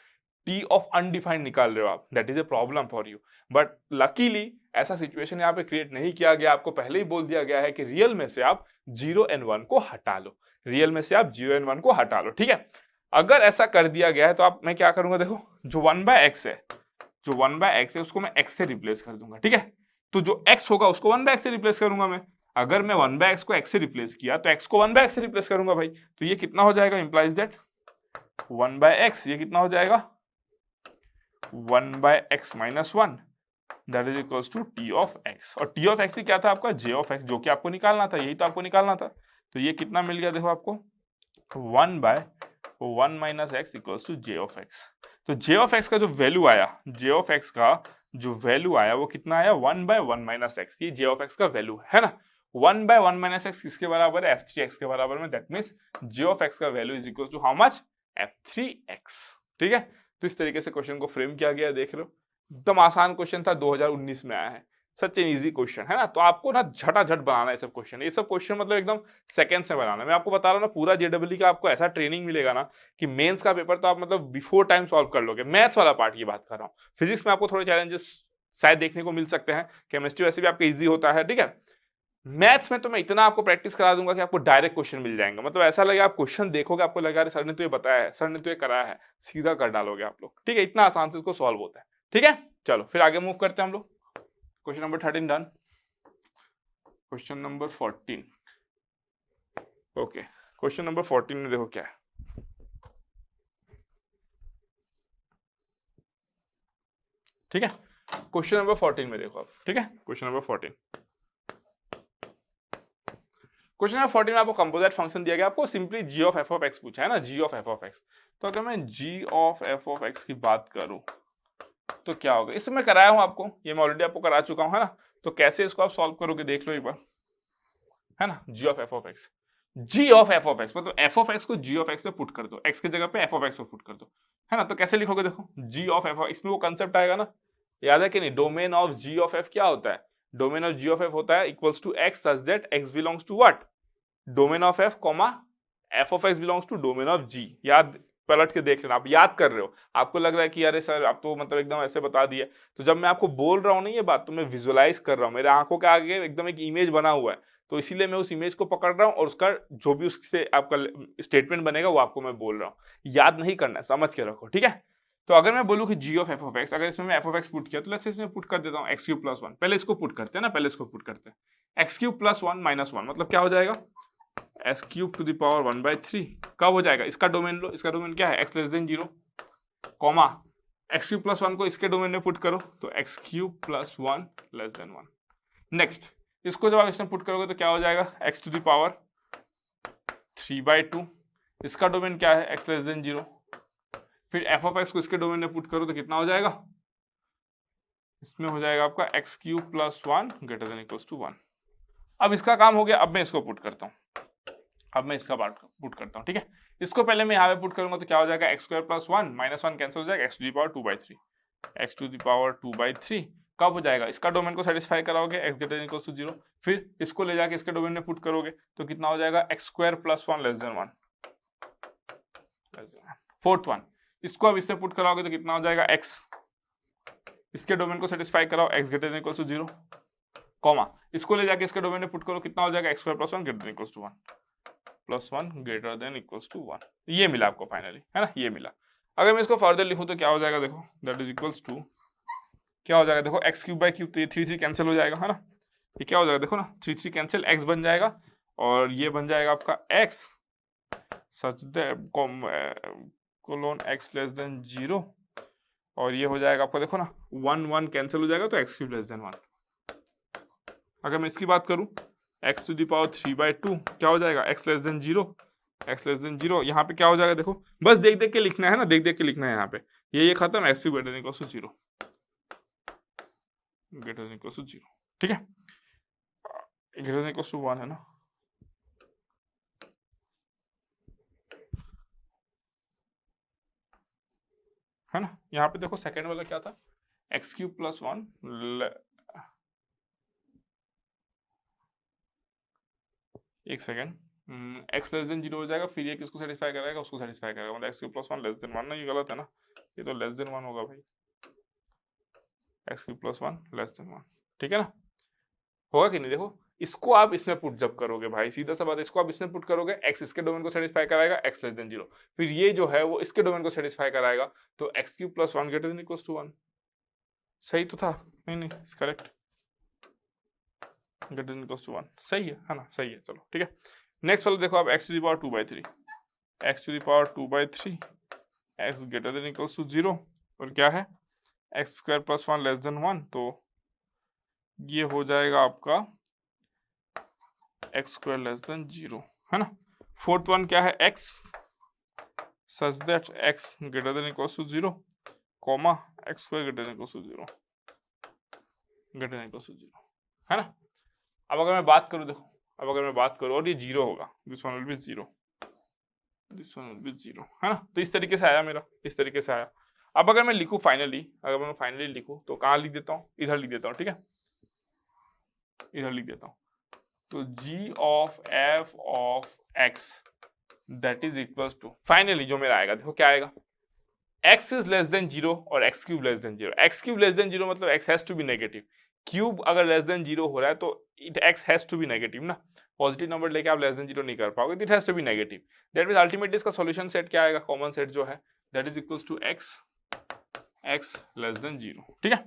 S1: टी ऑफ अनडिफाइंड निकाल रहे हो आप, that is a problem for you. But luckily ऐसा सिचुएशन यहाँ पे क्रिएट नहीं किया गया, आपको पहले ही बोल दिया गया है कि रियल में से आप 0 and 1 को हटा लो, रियल में से आप 0 and 1 को हटा लो, ठीक है। अगर ऐसा कर दिया गया है तो आप मैं क्या करूंगा, देखो जो 1/x है, जो 1/x है उसको मैं x से रिप्लेस कर दूंगा, ठीक है। तो जो x होगा उसको 1/x से रिप्लेस करूंगा मैं। अगर मैं 1/x को x से रिप्लेस किया तो x को 1/x से रिप्लेस करूंगा भाई। तो ये कितना हो जाएगा, इंप्लाइज दैट 1/x, ये कितना हो जाएगा 1/x minus 1, that is equals to t of x। और टी ऑफ x ही क्या था आपका, j ऑफ x, जो कि आपको निकालना था, यही तो आपको निकालना था। तो ये कितना मिल गया देखो आपको, 1/1 minus x equals to j of x। तो j ऑफ x का जो वैल्यू आया, j ऑफ x का जो वैल्यू आया वो कितना आया, 1/1 माइनस x, ये j ऑफ x का वैल्यू है ना। 1/1 माइनस x किसके बराबर है, f3x के बराबर में, that means j of x का value is equal to how much, f3x, ठीक है। तो इस तरीके से क्वेश्चन को फ्रेम किया गया, देख रहे हो, एकदम आसान क्वेश्चन था, 2019 में आया है, सच एन इजी क्वेश्चन है ना। तो आपको ना झटाझट बनाना है सब क्वेश्चन, ये सब क्वेश्चन मतलब एकदम सेकंड्स में बनाना है। मैं आपको बता रहा हूँ ना, पूरा जेडब्ल्यू का आपको ऐसा ट्रेनिंग मिलेगा ना कि मेंस का पेपर तो आप मतलब बिफोर टाइम सॉल्व कर लोगे। मैथ्स वाला पार्ट की बात कर रहा हूँ, फिजिक्स में आपको थोड़े चैलेंजेस शायद देखने को मिल सकते हैं, केमिस्ट्री वैसे भी आपका ईजी होता है, ठीक है। मैथ्स में तो मैं इतना आपको प्रैक्टिस करा दूंगा कि आपको डायरेक्ट क्वेश्चन मिल जाएंगे, मतलब ऐसा लगेगा आप क्वेश्चन देखोगे आपको लगेगा सर ने तो ये बताया है, सर ने तो ये कराया है, सीधा कर डालोगे आप लोग, ठीक है। इतना आसान से इसको सॉल्व होता है, ठीक है। चलो फिर आगे मूव करते हैं हम लोग। Question number 13 done. Question number 14, okay. Question number 14 में देखो क्या है, ठीक है। क्वेश्चन नंबर 14 में देखो आप, ठीक है। क्वेश्चन नंबर 14, क्वेश्चन नंबर 14 में आपको कंपोजिट फंक्शन दिया गया, आपको simply g of f of x पूछा है ना, g of f of x। तो अगर मैं g of f of x की बात करूं तो क्या होगा, इसमें मैं कराया हूं आपको, ये मैं ऑलरेडी आपको करा चुका हूं, है ना। तो कैसे इसको आप सॉल्व करोगे देख लो एक बार, है ना। g of f of x, g of f of x मतलब f ऑफ x को g ऑफ x से पुट कर दो, x की जगह पे f ऑफ x को पुट कर दो, है ना। तो कैसे लिखोगे, देखो g ऑफ f, इसमें वो कंसेप्ट आएगा ना, याद है कि नहीं, domain of g of f क्या होता है, domain of g of f होता है equals to x such that x belongs to what, domain of f comma f of x belongs to domain of g। याद पलट के देख लेना, आप याद कर रहे हो, आपको लग रहा है कि अरे सर आप तो मतलब एकदम ऐसे बता दिए। तो जब मैं आपको बोल रहा हूँ ना ये बात, तो मैं विजुअलाइज कर रहा हूँ, मेरे आंखों के आगे एकदम एक इमेज बना हुआ है, तो इसीलिए मैं उस इमेज को पकड़ रहा हूँ और उसका जो भी उससे आपका स्टेटमेंट बनेगा वो आपको मैं बोल रहा हूँ। याद नहीं करना है, समझ के रखो, ठीक है। तो अगर मैं बोलूँ कि g of f of x, अगर इसमें मैं f ऑफ x पुट किया तो लेट्स से इसमें पुट कर देता हूँ x क्यूब प्लस 1, पहले इसको पुट करते हैं ना, पहले इसको पुट करते हैं, x क्यूब प्लस 1 माइनस 1 मतलब क्या हो जाएगा, x cube two the power 1/3 कब हो जाएगा, इसका डोमेन लो, इसका डोमेन क्या है x less than 0, comma x cube plus 1 को इसके डोमेन में पुट करो तो x cube plus 1 less than 1। Next इसको जब आप इसमें पुट करोगे तो क्या हो जाएगा, एक्स टू द पावर 3/2, इसका डोमेन क्या है एक्स लेस देन 0। फिर एफ ऑफ एक्स को इसके डोमेन में पुट करो तो कितना हो जाएगा, इसमें हो जाएगा आपका x cube plus 1 greater than equals to 1। अब इसका काम हो गया, अब मैं इसको पुट करता हूँ, अब मैं इसका पार्ट पुट करता हूँ, ठीक है। इसको पहले मैं यहाँ पे पुट करूंगा तो क्या हो जाएगा, x square plus 1 minus 1 cancel हो जाएगा, x to the power 2/3, x to the power 2/3 कब हो जाएगा, इसका डोमेन को सेटिस्फाई कराओगे x greater than equals to 0, फिर इसको ले जाके इसके डोमेन में पुट करोगे तो कितना हो जाएगा, x square plus 1 less than 1। Fourth one, इसको अब इससे पुट कराओगे तो कितना हो जाएगा, एक्स, इसके डोमेन को सेटिस्फाई कराओ x greater than equals to 0, comma इसको ले जाके इसके डोमेन में पुट करो कितना हो जाएगा, x square plus 1 greater than equals to 1, plus 1 greater than equals to 1। ये मिला आपको फाइनली, है ना, ये मिला। अगर मैं इसको फर्दर लिखूं तो क्या हो जाएगा, देखो दैट इज इक्वल्स टू क्या हो जाएगा, देखो एक्स क्यूब बाई क्यूब, तो ये 3 कैंसिल हो जाएगा, है ना। ये क्या हो जाएगा, देखो ना 3 कैंसिल, एक्स बन जाएगा और ये बन जाएगा आपका x such that colon x less than 0, और ये हो जाएगा आपका देखो ना 1 कैंसिल हो जाएगा तो एक्स क्यूब लेस देन 1। अगर मैं इसकी बात करूं एक्स टू दी पावर 3/2 क्या हो जाएगा, x less than 0, x less than 0, यहाँ पे क्या हो जाएगा, देखो बस देख देख के लिखना है ना, देख देख के लिखना है यहाँ पे, ये खत्म, x cube greater than equals to 0, greater than equals to 0, ठीक है, ग्रेटर देन इक्वल्स टू 1 है ना। है ना, यहाँ पे देखो सेकेंड वाला क्या था, एक्स क्यूब प्लस 1, एक सेकेंड एक्स लेस देन 0 हो जाएगा, फिर ये किसको सेटिस्फाई करेगा, उसको सेटिस्फाई करेगा, मतलब x cube plus 1 less than 1 ना, ये गलत है ना, ये तो लेस देन 1 होगा भाई, x cube plus 1 less than 1, ठीक है ना, होगा कि नहीं। देखो इसको आप इसमें पुट जब करोगे भाई, सीधा सा बात है, इसको आप इसमें पुट करोगे, एक्स इसके डोमेन को सेटिस्फाई कराएगा, एक्स लेस देन 0, फिर ये जो है वो इसके डोमेन को सेटिस्फाई कराएगा, तो x cube plus 1 greater than equals to 1, सही तो था, नहीं it's correct, greater than equals to 1, सही है ना, सही है, चलो ठीक है। नेक्स्ट वाला देखो आप, x to the power 2/3, x to the power 2/3, x greater than equals to 0, और क्या है x square plus 1 less than 1, तो ये हो जाएगा आपका एक्स स्क्वायर लेस देन 0, है ना। फोर्थ वन क्या है, x such that x greater than equals to 0, comma x square greater than equals to 0, greater than equals to 0, है ना। अब अगर मैं बात करूं, देखो अब अगर मैं बात करूं और ये 0 होगा, this one will be 0, this one will be 0, है ना। तो इस तरीके से आया मेरा, इस तरीके से आया। अब अगर मैं लिखूं फाइनली, अगर मैं फाइनली लिखूं तो कहाँ लिख देता हूँ, इधर लिख देता हूँ, ठीक है, इधर लिख देता हूँ। तो g of f of x that is equals to, finally जो मेरा आएगा, देखो क्या आएगा, x इज लेस देन 0 और x cube less than 0, x cube less than 0 मतलब x has to be negative, cube अगर लेस देन 0 हो रहा है तो it x has to be negative ना, पॉजिटिव नंबर लेके आप लेस देन 0 नहीं कर पाओगे, it has to be negative, that means ultimately इसका सॉल्यूशन सेट क्या आएगा, कॉमन सेट जो है that is equals to x less than 0, ठीक है।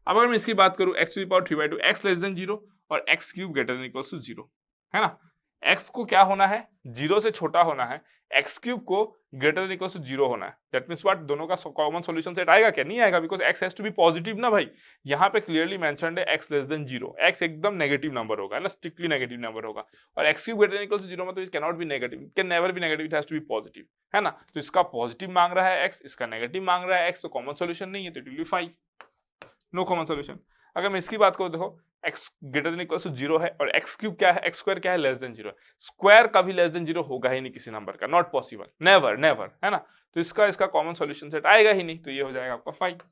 S1: अब अगर मैं इसकी बात करूं, x to the power 3/2, x less than 0 और x cube greater than equals to 0, है ना। x को क्या होना है, 0 से छोटा होना है, x क्यूब को ग्रेटर देन इक्वल्स टू 0 होना है, दैट मींस व्हाट, दोनों का कॉमन सॉल्यूशन सेट आएगा क्या, नहीं आएगा, because x has to be positive ना भाई, यहाँ पे क्लियरली मेंशन्ड है x लेस देन 0, x एकदम नेगेटिव नंबर होगा ना, स्ट्रिक्टली नेगेटिव नंबर होगा, और x cube greater than equals to 0 मतलब it can not be negative, it can never be negative, it has to be positive, है ना। तो इसका पॉजिटिव मांग रहा है x, इसका नेगेटिव मांग रहा है x, तो कॉमन सॉल्यूशन नहीं है, तो it will be 5, no common solution. अगर मैं इसकी बात करूं, देखो x greater than equals to 0 है और x क्यूब क्या है, x स्क्वायर क्या है, लेस देन 0 है, स्क्वायर कभी लेस देन 0 होगा ही नहीं किसी नंबर का, नॉट पॉसिबल, नेवर नेवर, है ना। तो इसका कॉमन सॉल्यूशन सेट आएगा ही नहीं, तो ये हो जाएगा आपका 5।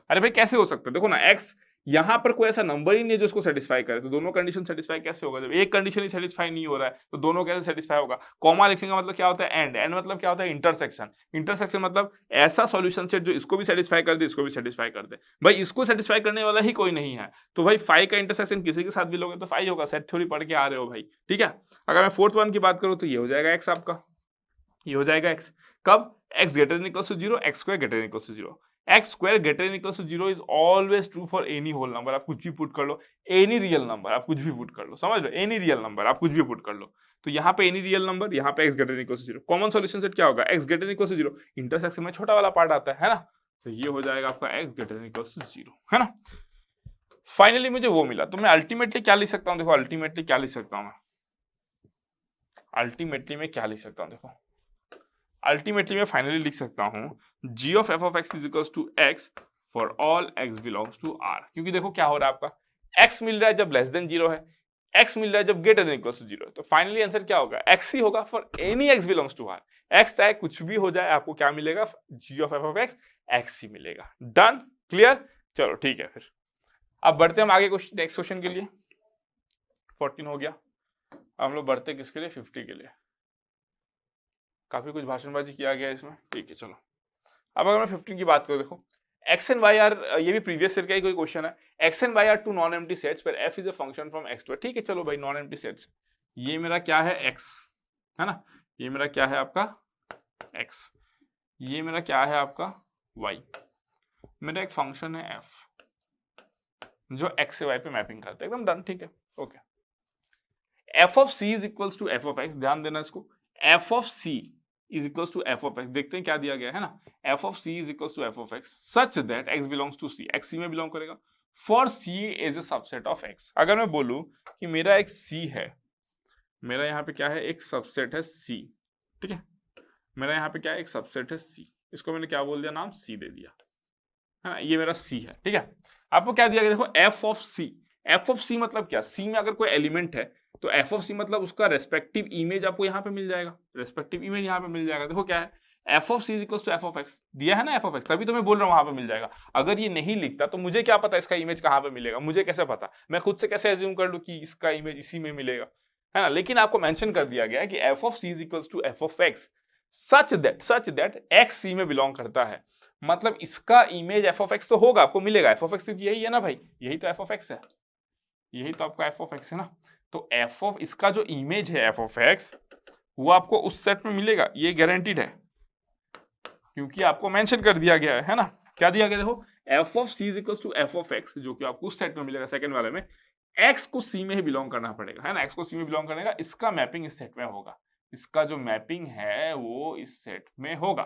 S1: अरे भाई कैसे हो सकता है, देखो ना x यहाँ पर कोई ऐसा नंबर ही नहीं है जो इसको सेटिस्फाई करे, तो दोनों कंडीशन सेटिस्फाई कैसे होगा, जब एक कंडीशन ही सेटिस्फाई नहीं हो रहा है तो दोनों कैसे सेटिस्फाई होगा। कॉमा लिखने का मतलब क्या होता है, एंड, एंड मतलब क्या होता है, इंटरसेक्शन, इंटरसेक्शन मतलब ऐसा सॉल्यूशन सेट जो इसको भी सेटिस्फाई कर दे, इसको भी सेटिस्फाई कर दे, भाई इसको सेटिस्फाई करने वाला ही कोई नहीं है, तो भाई 5 का इंटरसेक्शन किसी के साथ भी लोगे तो 5 होगा, सेट थ्योरी पढ़ के आ रहे हो भाई, ठीक है। अगर मैं फोर्थ वन की बात करूं तो ये हो जाएगा x आपका, ये हो जाएगा x, कब, x greater than equals to 0, x square greater than equals to 0, x square greater than equals to 0 is always true for any whole number, आप कुछ भी पुट कर लो, एनी रियल नंबर आप कुछ भी पुट कर लो, समझ लो, एनी रियल नंबर आप कुछ भी पुट कर लो, तो यहाँ पे एनी रियल नंबर, यहाँ पे x greater than equals to 0, common solution set क्या होगा, x greater than equals to 0, intersection में छोटा वाला पार्ट आता है ना, तो ये हो जाएगा आपका x greater than equals to 0, है ना। फाइनली मुझे वो मिला, तो मैं अल्टीमेटली क्या लिख सकता हूँ, देखो अल्टीमेटली क्या लिख सकता हूँ मैं, अल्टीमेटली मैं क्या लिख सकता हूँ, देखो अल्टीमेटली मैं फाइनली लिख सकता हूं g of f of x is equals to x for all x belongs to r, क्योंकि देखो क्या हो रहा है आपका, x मिल रहा है जब लेस देन 0 है, x मिल रहा है जब ग्रेटर देन इक्वल्स टू 0 है, तो फाइनली आंसर क्या होगा, x ही होगा for any x belongs to r, x चाहे कुछ भी हो जाए आपको क्या मिलेगा, g of f of x x ही मिलेगा, डन, क्लियर, चलो ठीक है। फिर अब बढ़ते हम आगे नेक्स्ट क्वेश्चन के लिए, 14 हो गया, हम लोग बढ़ते किसके लिए, 50 के लिए, काफी कुछ भाषणबाजी किया गया इसमें, ठीक है चलो। अब अगर मैं 15 की बात करूं, देखो x एंड y आर, ये भी प्रीवियस ईयर का ही कोई क्वेश्चन है, x and y are two non empty sets where f is a function from x to, ठीक है चलो भाई, नॉन एम्प्टी सेट्स, ये मेरा क्या है x, है ना, ये मेरा क्या है आपका x, ये मेरा क्या है आपका y, मेरा एक फंक्शन है f जो x से y पे मैपिंग करता है, एकदम डन, ठीक है okay. f of c is equals to f of x, ध्यान देना इसको, f of c is equals to f of x, देखते हैं क्या दिया गया है ना, f of c is equals to f of x such that x belongs to c, x c में बिलोंग करेगा, for c is a subset of x। अगर मैं बोलूं कि मेरा एक c है, मेरा यहाँ पे क्या है, एक सबसेट है c, ठीक है, मेरा यहाँ पे क्या है, एक सबसेट है c, इसको मैंने क्या बोल दिया, नाम c दे दिया, है ना, ये मेरा c है, ठीक है। आपको क्या दिया गया, देखो f of c, f of c मतलब क्या, c में अगर कोई एलिमेंट है तो f ऑफ c मतलब उसका रेस्पेक्टिव इमेज आपको यहाँ पे मिल जाएगा, रेस्पेक्टिव इमेज यहाँ पे मिल जाएगा, देखो क्या है, f of c equals to f of x दिया है ना, f ऑफ x, तभी तो मैं बोल रहा हूँ वहां पे मिल जाएगा। अगर ये नहीं लिखता तो मुझे क्या पता इसका इमेज कहाँ पे मिलेगा, मुझे कैसे पता, मैं खुद से कैसे एज्यूम कर लूँ कि इसका इमेज इसी में मिलेगा, है ना, लेकिन आपको मेंशन कर दिया गया है कि F of C is equals to F of X such that X C में बिलोंग करता है। मतलब इसका इमेज एफ ऑफ एक्स तो होगा, आपको मिलेगा एफ ऑफ एक्स, क्योंकि यही है ना भाई, यही तो एफ ऑफ एक्स है, यही तो आपका एफ ऑफ एक्स है ना। तो एफ ऑफ इसका जो इमेज है एफ ऑफ एक्स वो आपको उस सेट में मिलेगा, ये गारंटीड है, क्योंकि आपको मेंशन कर दिया गया है ना। क्या दिया गया देखो, F of C is equals to F of x, जो कि आपको उस सेट में मिलेगा सेकंड वाले में। एक्स को सी में ही बिलोंग करना पड़ेगा, है ना, एक्स को सी में बिलोंग करने का, इसका मैपिंग इस सेट में होगा, इसका जो मैपिंग है वो इस सेट में होगा,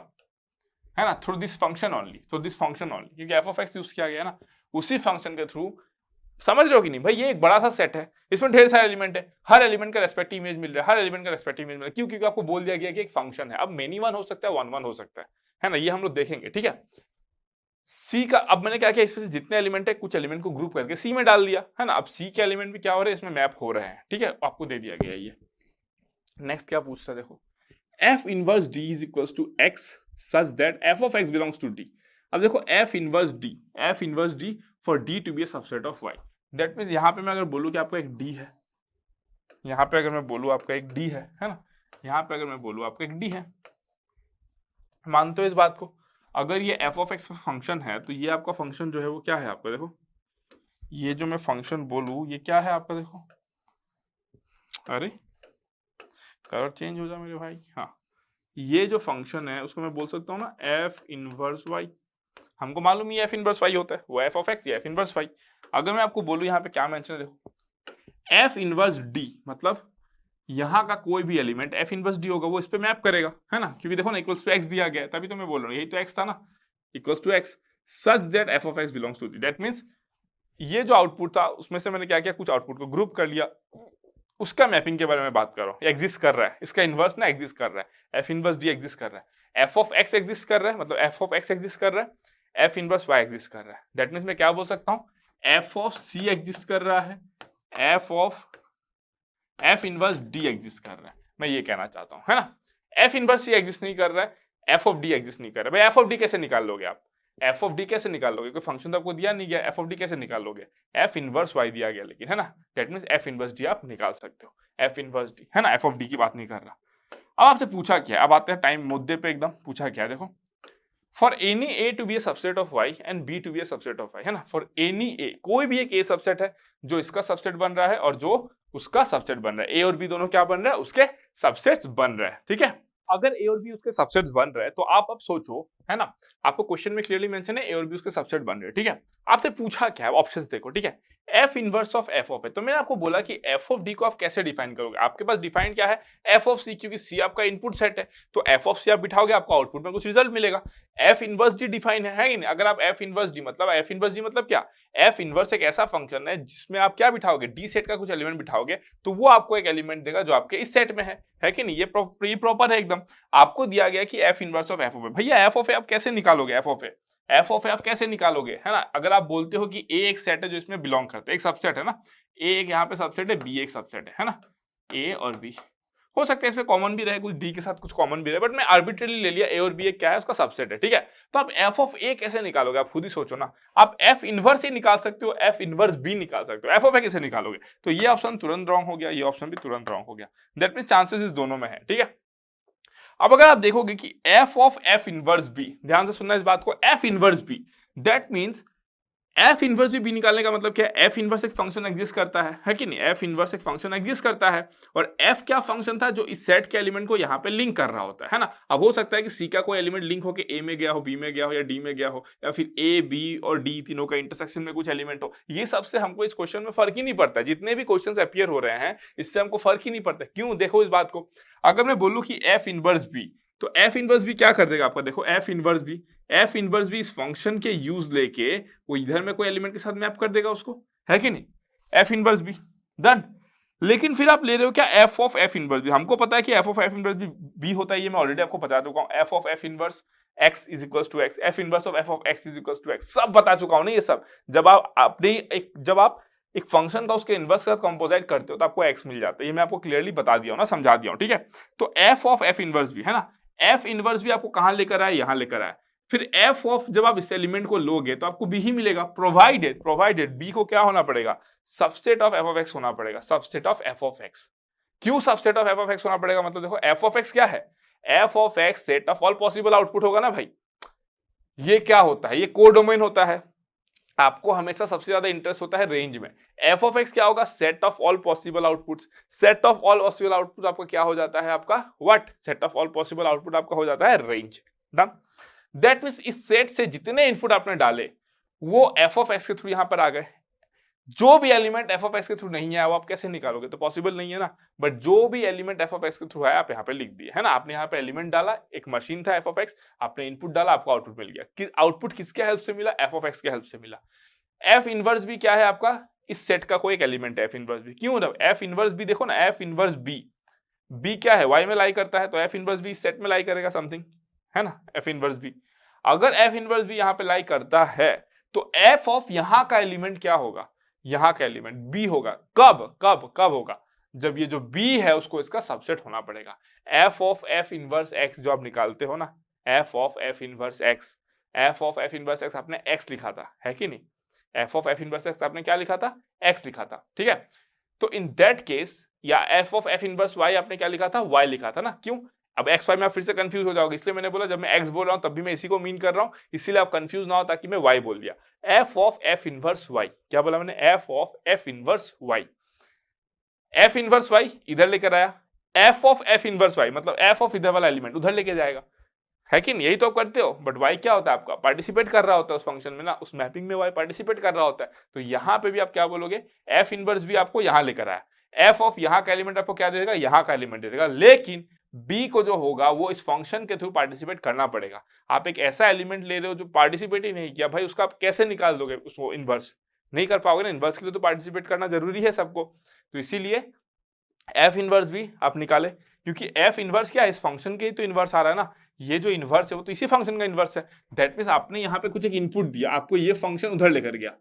S1: है ना, थ्रू दिस फंक्शन ओनली, क्योंकि एफ ऑफ एक्स यूज किया गया है ना, उसी फंक्शन के थ्रू। समझ रहे हो कि नहीं भाई, ये एक बड़ा सा सेट है, इसमें ढेर सारे एलिमेंट है, हर एलिमेंट का रेस्पेक्टिव इमेज मिल रहा है, हर एलिमेंट का रेस्पेक्टिव इमेज मिल रहा है, क्यों, क्योंकि आपको बोल दिया गया कि एक फंक्शन है। अब मेनी वन हो सकता है, वन हो सकता है ना, ये हम लोग देखेंगे, ठीक है। सी का अब मैंने क्या किया, इसमें से जितने एलिमेंट है कुछ एलिमेंट को ग्रुप करके सी में डाल दिया, है ना। अब सी के एलिमेंट भी क्या हो रहे हैं, इसमें मैप हो रहे हैं, ठीक है, आपको दे दिया गया ये। नेक्स्ट क्या पूछता है देखो, f inverse d is equals to x such that F of x belongs to d. अब देखो f inverse d for d to be a subset of y. That means यहाँ पे मैं अगर बोलूँ कि आपका एक डी है, यहाँ पे अगर मैं बोलूँ आपका एक डी है ना, यहाँ पे अगर मैं बोलूँ आपका एक डी है, मानते हो इस बात को। अगर ये एफ ऑफ एक्स फंक्शन है तो ये आपका फंक्शन जो है वो क्या है आपका, देखो ये जो मैं फंक्शन बोलूँ ये क्या है आपका, देखो अरे कलर चेंज हो जाए मेरे भाई, हाँ ये जो फंक्शन है उसको मैं बोल सकता हूँ ना एफ इनवर्स वाई। हमको मालूम ये एफ इनवर्स वाई होता है, वो एफ ऑफ एक्स या एफ इनवर्स वाई। अगर मैं आपको बोलूँ यहाँ पे क्या मेंशन है, देखो एफ इनवर्स डी, मतलब यहाँ का कोई भी एलिमेंट एफ इनवर्स डी होगा वो इस पे मैप करेगा, है ना, क्योंकि देखो ना इक्वल्स टू एक्स दिया गया है, तभी तो मैं बोल रहा हूँ, यही तो एक्स था ना, equals to x such that F of x belongs to d. That means ये जो आउटपुट था उसमें से मैंने क्या किया, कुछ आउटपुट को ग्रुप कर लिया, उसका मैपिंग के बारे में बात कर रहा हूँ, एग्जिस्ट कर रहा है, इसका इनवर्स ना एग्जिस्ट कर रहा है, एफ इनवर्स डी एग्जिस्ट कर रहा है, एफ ऑफ एक्स एग्जिस्ट कर रहा है, मतलब एफ ऑफ एक्स एग्जिस्ट कर रहा है, एफ इनवर्स वाई एग्जिस्ट कर रहा है। दैट मीन्स मैं क्या बोल सकता हूँ, एफ ऑफ सी एग्जिस्ट कर रहा है, एफ इनवर्स डी एग्जिस्ट कर रहा है, मैं ये कहना चाहता हूँ, है ना। एफ इनवर्स सी एग्जिस्ट नहीं कर रहा है, एफ ऑफ डी एग्जिस्ट नहीं कर रहा है। भाई एफ ऑफ डी कैसे निकाल लोगे आप, एफ ऑफ डी कैसे निकाल लोगे, कोई फंक्शन तो आपको दिया नहीं गया, एफ ऑफ डी कैसे निकाल लोगे, एफ इनवर्स वाई दिया गया लेकिन, है ना। That means F inverse D आप निकाल सकते हो, एफ इनवर्स डी, है ना, एफ ऑफ डी की बात नहीं कर रहा। अब आपसे पूछा क्या, अब आते हैं टाइम मुद्दे पे एकदम, पूछा क्या देखो, for any a to be a subset of y and b to be a subset of y, है ना। फॉर एनी ए, कोई भी एक ए सबसेट है जो इसका सबसेट बन रहा है और जो उसका सबसेट बन रहा है, ए और बी दोनों क्या बन रहा है, उसके सबसेट्स बन रहे हैं, ठीक है। अगर ए और बी उसके सबसेट्स बन रहे हैं तो आप अब सोचो, है ना, आपको क्वेश्चन में क्लियरली मेंशन है ए और बी उसके सबसेट बन रहे हैं, ठीक है। आपसे पूछा क्या है, ऑप्शंस देखो, ठीक है, F inverse of F of A. तो मैंने आपको बोला कि एफ ऑफ डी को आप कैसे डिफाइन करोगे, आपके पास डिफाइन क्या है, एफ ऑफ सी, क्योंकि सी आपका इनपुट सेट है, तो एफ ऑफ सी आप बिठाओगे, आपको आउटपुट में कुछ रिजल्ट मिलेगा। एफ इनवर्स डी डिफाइन है कि नहीं, अगर आप एफ इनवर्स डी मतलब क्या, एफ इनवर्स एक ऐसा फंक्शन है जिसमें आप क्या बिठाओगे, डी सेट का कुछ एलिमेंट बिठाओगे तो वो आपको एक एलिमेंट देगा जो आपके इस सेट में है कि नहीं, ये प्रॉपर है एकदम। आपको दिया गया कि F inverse of F of A, भैया एफ ऑफ ए आप कैसे निकालोगे, एफ ऑफ ए आप कैसे निकालोगे, है ना। अगर आप बोलते हो कि ए एक सेट है जो इसमें बिलोंग करता है, एक सबसेट है ना, ए एक यहाँ पे सबसेट है, बी एक सबसेट है ना, ए और बी हो सकता है इसमें कॉमन भी रहे, कुछ डी के साथ कुछ कॉमन भी रहे, बट मैं आर्बिट्रेरली ले लिया ए और बी एक क्या है, उसका सबसेट है, ठीक है। तो आप एफ ऑफ ए कैसे निकालोगे, आप खुद ही सोचो ना। आप एफ इनवर्स ही निकाल सकते हो, एफ इनवर्स बी निकाल सकते हो, एफ ऑफ ए कैसे निकालोगे, तो ये ऑप्शन तुरंत रॉन्ग हो गया, ये ऑप्शन भी तुरंत रॉन्ग हो गया। दैट मींस चांसेस इस दोनों में है, ठीक है। अब अगर आप देखोगे कि F of f inverse b, ध्यान से सुनना इस बात को, f inverse b, that means f inverse b निकालने का मतलब क्या है, एफ इनवर्स एक फंक्शन एग्जिस्ट करता है कि नहीं, एफ इनवर्स एक फंक्शन एग्जिस्ट करता है, और एफ क्या फंक्शन था, जो इस सेट के एलिमेंट को यहाँ पे लिंक कर रहा होता है ना। अब हो सकता है कि सी का कोई एलिमेंट लिंक हो के ए में गया हो, बी में गया हो, या डी में गया हो, या फिर ए बी और डी तीनों का इंटरसेक्शन में कुछ एलिमेंट हो, ये सबसे हमको इस क्वेश्चन में फर्क ही नहीं पड़ता, जितने भी क्वेश्चन अपियर हो रहे हैं इससे हमको फर्क ही नहीं पड़ता। क्यों, देखो इस बात को, अगर मैं बोलूँ कि एफ इनवर्स बी, तो एफ इनवर्स भी क्या कर देगा आपका, देखो एफ इनवर्स भी इस फंक्शन के यूज लेके वो इधर में कोई एलिमेंट के साथ मैप कर देगा उसको, है कि नहीं, एफ इनवर्स भी डन। लेकिन फिर आप ले रहे हो क्या, एफ ऑफ एफ इनवर्स भी, हमको पता है कि एफ ऑफ एफ इनवर्स भी होता है, ये मैं ऑलरेडी आपको बता चुका हूँ, f of f inverse x is equals to x, f inverse of F of x is equals to x, सब बता चुका हूँ ना ये सब। जब आप एक फंक्शन का उसके इनवर्स का कंपोजिट करते हो तो आपको एक्स मिल जाता है, ये मैं आपको क्लियरली बता दिया हूँ ना, समझा दिया हूँ, ठीक है। तो एफ ऑफ एफ इनवर्स भी, है ना, एफ इनवर्स भी आपको कहां लेकर आए, यहां लेकर आए। फिर एफ ऑफ, जब आप इस एलिमेंट को लोगे तो आपको बी ही मिलेगा, प्रोवाइडेड बी को क्या होना पड़ेगा, subset of F of X होना पड़ेगा, subset of F of X, क्यों subset of F of X होना पड़ेगा? मतलब देखो एफ ऑफ एक्स क्या है, F of X set of all possible output होगा ना भाई। ये क्या होता है, ये कोडोमेन होता है। आपको हमेशा सबसे ज्यादा इंटरेस्ट होता है रेंज में। एफ ऑफ एक्स क्या होगा, set of all possible outputs. Set of all possible output आपका क्या हो जाता है, आपका what, set of all possible output आपका हो जाता है रेंज। डन। दैट मींस इस सेट से जितने इनपुट आपने डाले वो एफ ऑफ एक्स के थ्रू यहां पर आ गए। जो भी एलिमेंट एफ ऑफ एक्स के थ्रू नहीं आया वो आप कैसे निकालोगे, तो पॉसिबल नहीं है ना। बट जो भी एलिमेंट एफ ऑफ एक्स के थ्रू आया आप यहाँ पे लिख दिए, है ना। आपने यहाँ पे एलिमेंट डाला, एक मशीन था एफ ऑफ एक्स, आपने इनपुट डाला, आपको आउटपुट मिल गया। आउटपुट किसके हेल्प से मिला, एफ ऑफ एक्स के हेल्प से मिला। एफ इनवर्स भी क्या है आपका, इस सेट का कोई एक एलिमेंट है एफ इनवर्स भी। क्यों, एफ इनवर्स भी देखो ना, एफ इनवर्स बी क्या है, वाई में लाई करता है, तो एफ इनवर्स बी इस सेट में लाई करेगा समथिंग, है ना। एफ इनवर्स बी, अगर एफ इनवर्स बी यहाँ पे लाई करता है तो एफ ऑफ यहाँ का एलिमेंट क्या होगा, यहाँ का एलिमेंट बी होगा। कब होगा, जब ये जो बी है उसको इसका सबसेट होना पड़ेगा। F of f inverse x जो आप निकालते हो ना, F of f inverse x, F of f inverse x आपने एक्स लिखा था, है कि नहीं। F of f inverse x आपने क्या लिखा था, एक्स लिखा था, ठीक है। तो इन दैट केस, या f of f inverse y आपने क्या लिखा था, वाई लिखा था ना। क्यों, अब एक्स वाई में आप फिर से कंफ्यूज हो जाओगे, इसलिए मैंने बोला जब मैं एक्स बोल रहा हूं तब भी मैं इसी को मीन कर रहा हूं, इसीलिए आप कंफ्यूज ना हो, ताकि मैं वाई बोल दिया। F of f inverse y, क्या बोला मैंने, f of f inverse y. F inverse y इधर लेकर आया, f of f inverse y मतलब एफ ऑफ इधर वाला एलिमेंट उधर लेके जाएगा, है कि नहीं, यही तो आप करते हो। बट वाई क्या होता है आपका, पार्टिसिपेट कर रहा होता है उस फंक्शन में ना, उस मैपिंग में वाई पार्टिसिपेट कर रहा होता है। तो यहाँ पे भी आप क्या बोलोगे, एफ इनवर्स भी आपको यहाँ लेकर आया, एफ ऑफ यहाँ का एलिमेंट आपको क्या दे देगा, यहाँ का एलिमेंट दे देगा, लेकिन बी को जो होगा वो इस फंक्शन के थ्रू पार्टिसिपेट करना पड़ेगा। आप एक ऐसा एलिमेंट ले रहे हो जो पार्टिसिपेट ही नहीं किया, भाई उसका आप कैसे निकाल दोगे, उसको इनवर्स नहीं कर पाओगे ना, इनवर्स के लिए तो पार्टिसिपेट करना जरूरी है सबको। तो इसीलिए एफ इनवर्स भी आप निकाले, क्योंकि एफ इनवर्स क्या है, इस फंक्शन के ही तो इनवर्स आ रहा है ना, ये जो इनवर्स है वो तो इसी फंक्शन का इनवर्स है। दैट मींस आपने यहाँ पे कुछ एक इनपुट दिया, आपको ये फंक्शन उधर लेकर गया,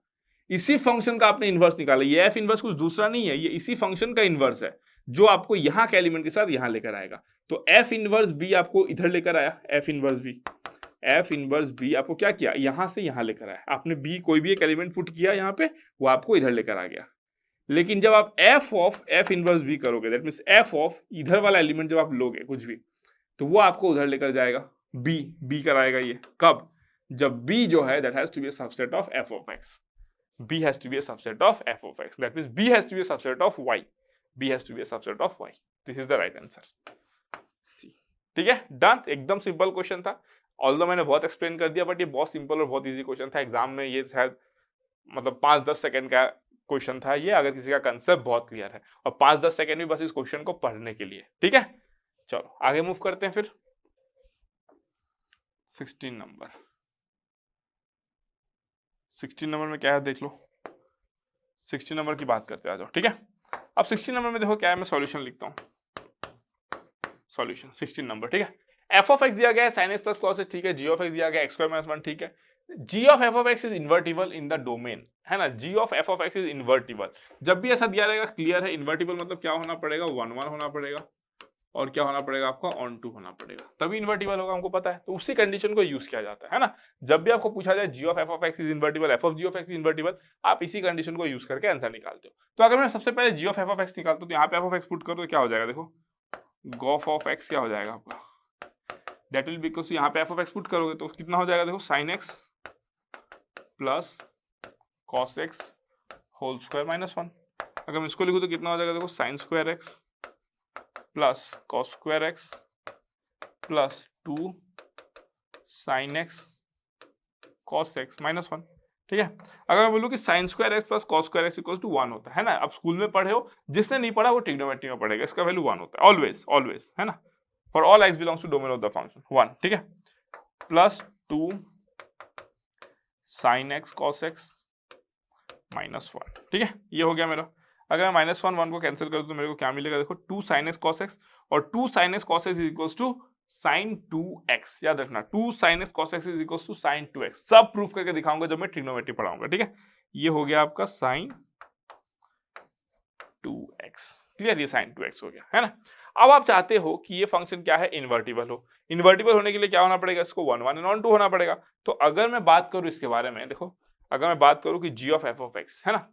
S1: इसी फंक्शन का आपने इनवर्स निकाला। ये एफ इनवर्स कुछ दूसरा नहीं है, ये इसी फंक्शन का इनवर्स है जो आपको यहाँ के एलिमेंट के साथ यहाँ लेकर आएगा। तो एफ इनवर्स बी आपको इधर लेकर आया, f inverse b, f inverse b आपको क्या किया, यहां से यहां लेकर आया। आपने बी कोई भी एक एलिमेंट पुट किया यहाँ पे, वो आपको इधर लेकर आ गया। लेकिन जब आप f of f inverse b करोगे, दैट मींस एफ ऑफ इधर वाला एलिमेंट जब आप लोगे कुछ भी, तो वो आपको उधर लेकर जाएगा, बी कराएगा ये। कब, जब बी जो है that has to be a subset of F of x, b has to be a subset of f of x, that means b has to be a subset of y, b has to be a subset of y, this is the right answer c। ठीक है, done. एकदम simple question था, although मैंने बहुत explain कर दिया, but ये बहुत सिंपल और बहुत इजी क्वेश्चन था। एग्जाम में ये शायद मतलब 5-10 सेकंड का क्वेश्चन था ये, अगर किसी का कंसेप्ट बहुत क्लियर है, और 5-10 सेकंड भी बस इस क्वेश्चन को पढ़ने के लिए। ठीक है, चलो आगे मूव करते हैं फिर। 16 नंबर, 16 नंबर में क्या है देख लो, 16 नंबर की बात करते हैं, आ जाओ। ठीक है, अब 16 नंबर में देखो क्या है, मैं सॉल्यूशन लिखता हूँ, सॉल्यूशन 16 नंबर। ठीक है, एफ ऑफ एक्स दिया गया है sign x plus cos x, ठीक है, जी ऑफ एक्स दिया गया एक्स स्क्वायर माइनस 1, ठीक है। G of F of x is invertible in the domain, है ना, G of F of x is invertible. जब भी ऐसा दिया रहेगा क्लियर है, इन्वर्टिबल मतलब क्या होना पड़ेगा, 1-1 होना पड़ेगा, और क्या होना पड़ेगा आपका, ऑन टू होना पड़ेगा, तभी इन्वर्टिबल होगा, हमको पता है। तो उसी कंडीशन को यूज किया जाता है ना। जब भी आपको पूछा जाए G of F of x is invertible, F of ji of x is invertible, आप इसी कंडीशन को यूज करके आंसर निकालते हो। तो अगर मैं सबसे पहले जी ऑफ एफ ऑफ एक्स निकालता हूँ, तो यहाँ पे एफ ऑफ एक्स पुट करो तो क्या हो जाएगा, देखो गॉफ ऑफ एक्स क्या हो जाएगा आपका, दैट विल बिकॉज यहाँ पे एफ ऑफ एक्स पुट करोगे तो कितना हो जाएगा, देखो sine x plus cos x whole square minus 1। अगर मैं इसको लिखूँ तो कितना हो जाएगा, देखो sine square x plus cos square x plus 2 sine x cos x minus 1। ठीक है, अगर मैं बोलूँ कि sine square x plus cos square x equals to 1 होता है ना, आप स्कूल में पढ़े हो, जिसने नहीं पढ़ा वो ट्रिग्नोमेट्री में पढ़ेगा, इसका वैल्यू 1 होता है ऑलवेज ऑलवेज, है ना, for all x belongs to domain of the function 1। ठीक है, plus 2 sine x cos x minus 1। ठीक है, ये हो गया मेरा। अगर मैं माइनस 1 को कैंसिल कर दूं तो मेरे को क्या मिलेगा, देखो 2 साइन एक्स कॉस एक्स, और 2 sine x cos x is equals to sine 2x। याद रखना 2 sine x cos x is equals to sine 2x। सब प्रूफ करके दिखाऊंगा जब मैं ट्रिग्नोमेट्री पढ़ाऊंगा। ठीक है, ये हो गया आपका साइन 2x, क्लियर, ये साइन 2x हो गया, है ना। अब आप चाहते हो कि ये फंक्शन क्या है, इन्वर्टिबल हो। इन्वर्टिबल होने के लिए क्या होना पड़ेगा, इसको 1-1 एंड 1-2 होना पड़ेगा। तो अगर मैं बात करूं इसके बारे में, देखो अगर मैं बात करूं कि जी ऑफ एफ ऑफ एक्स, है ना,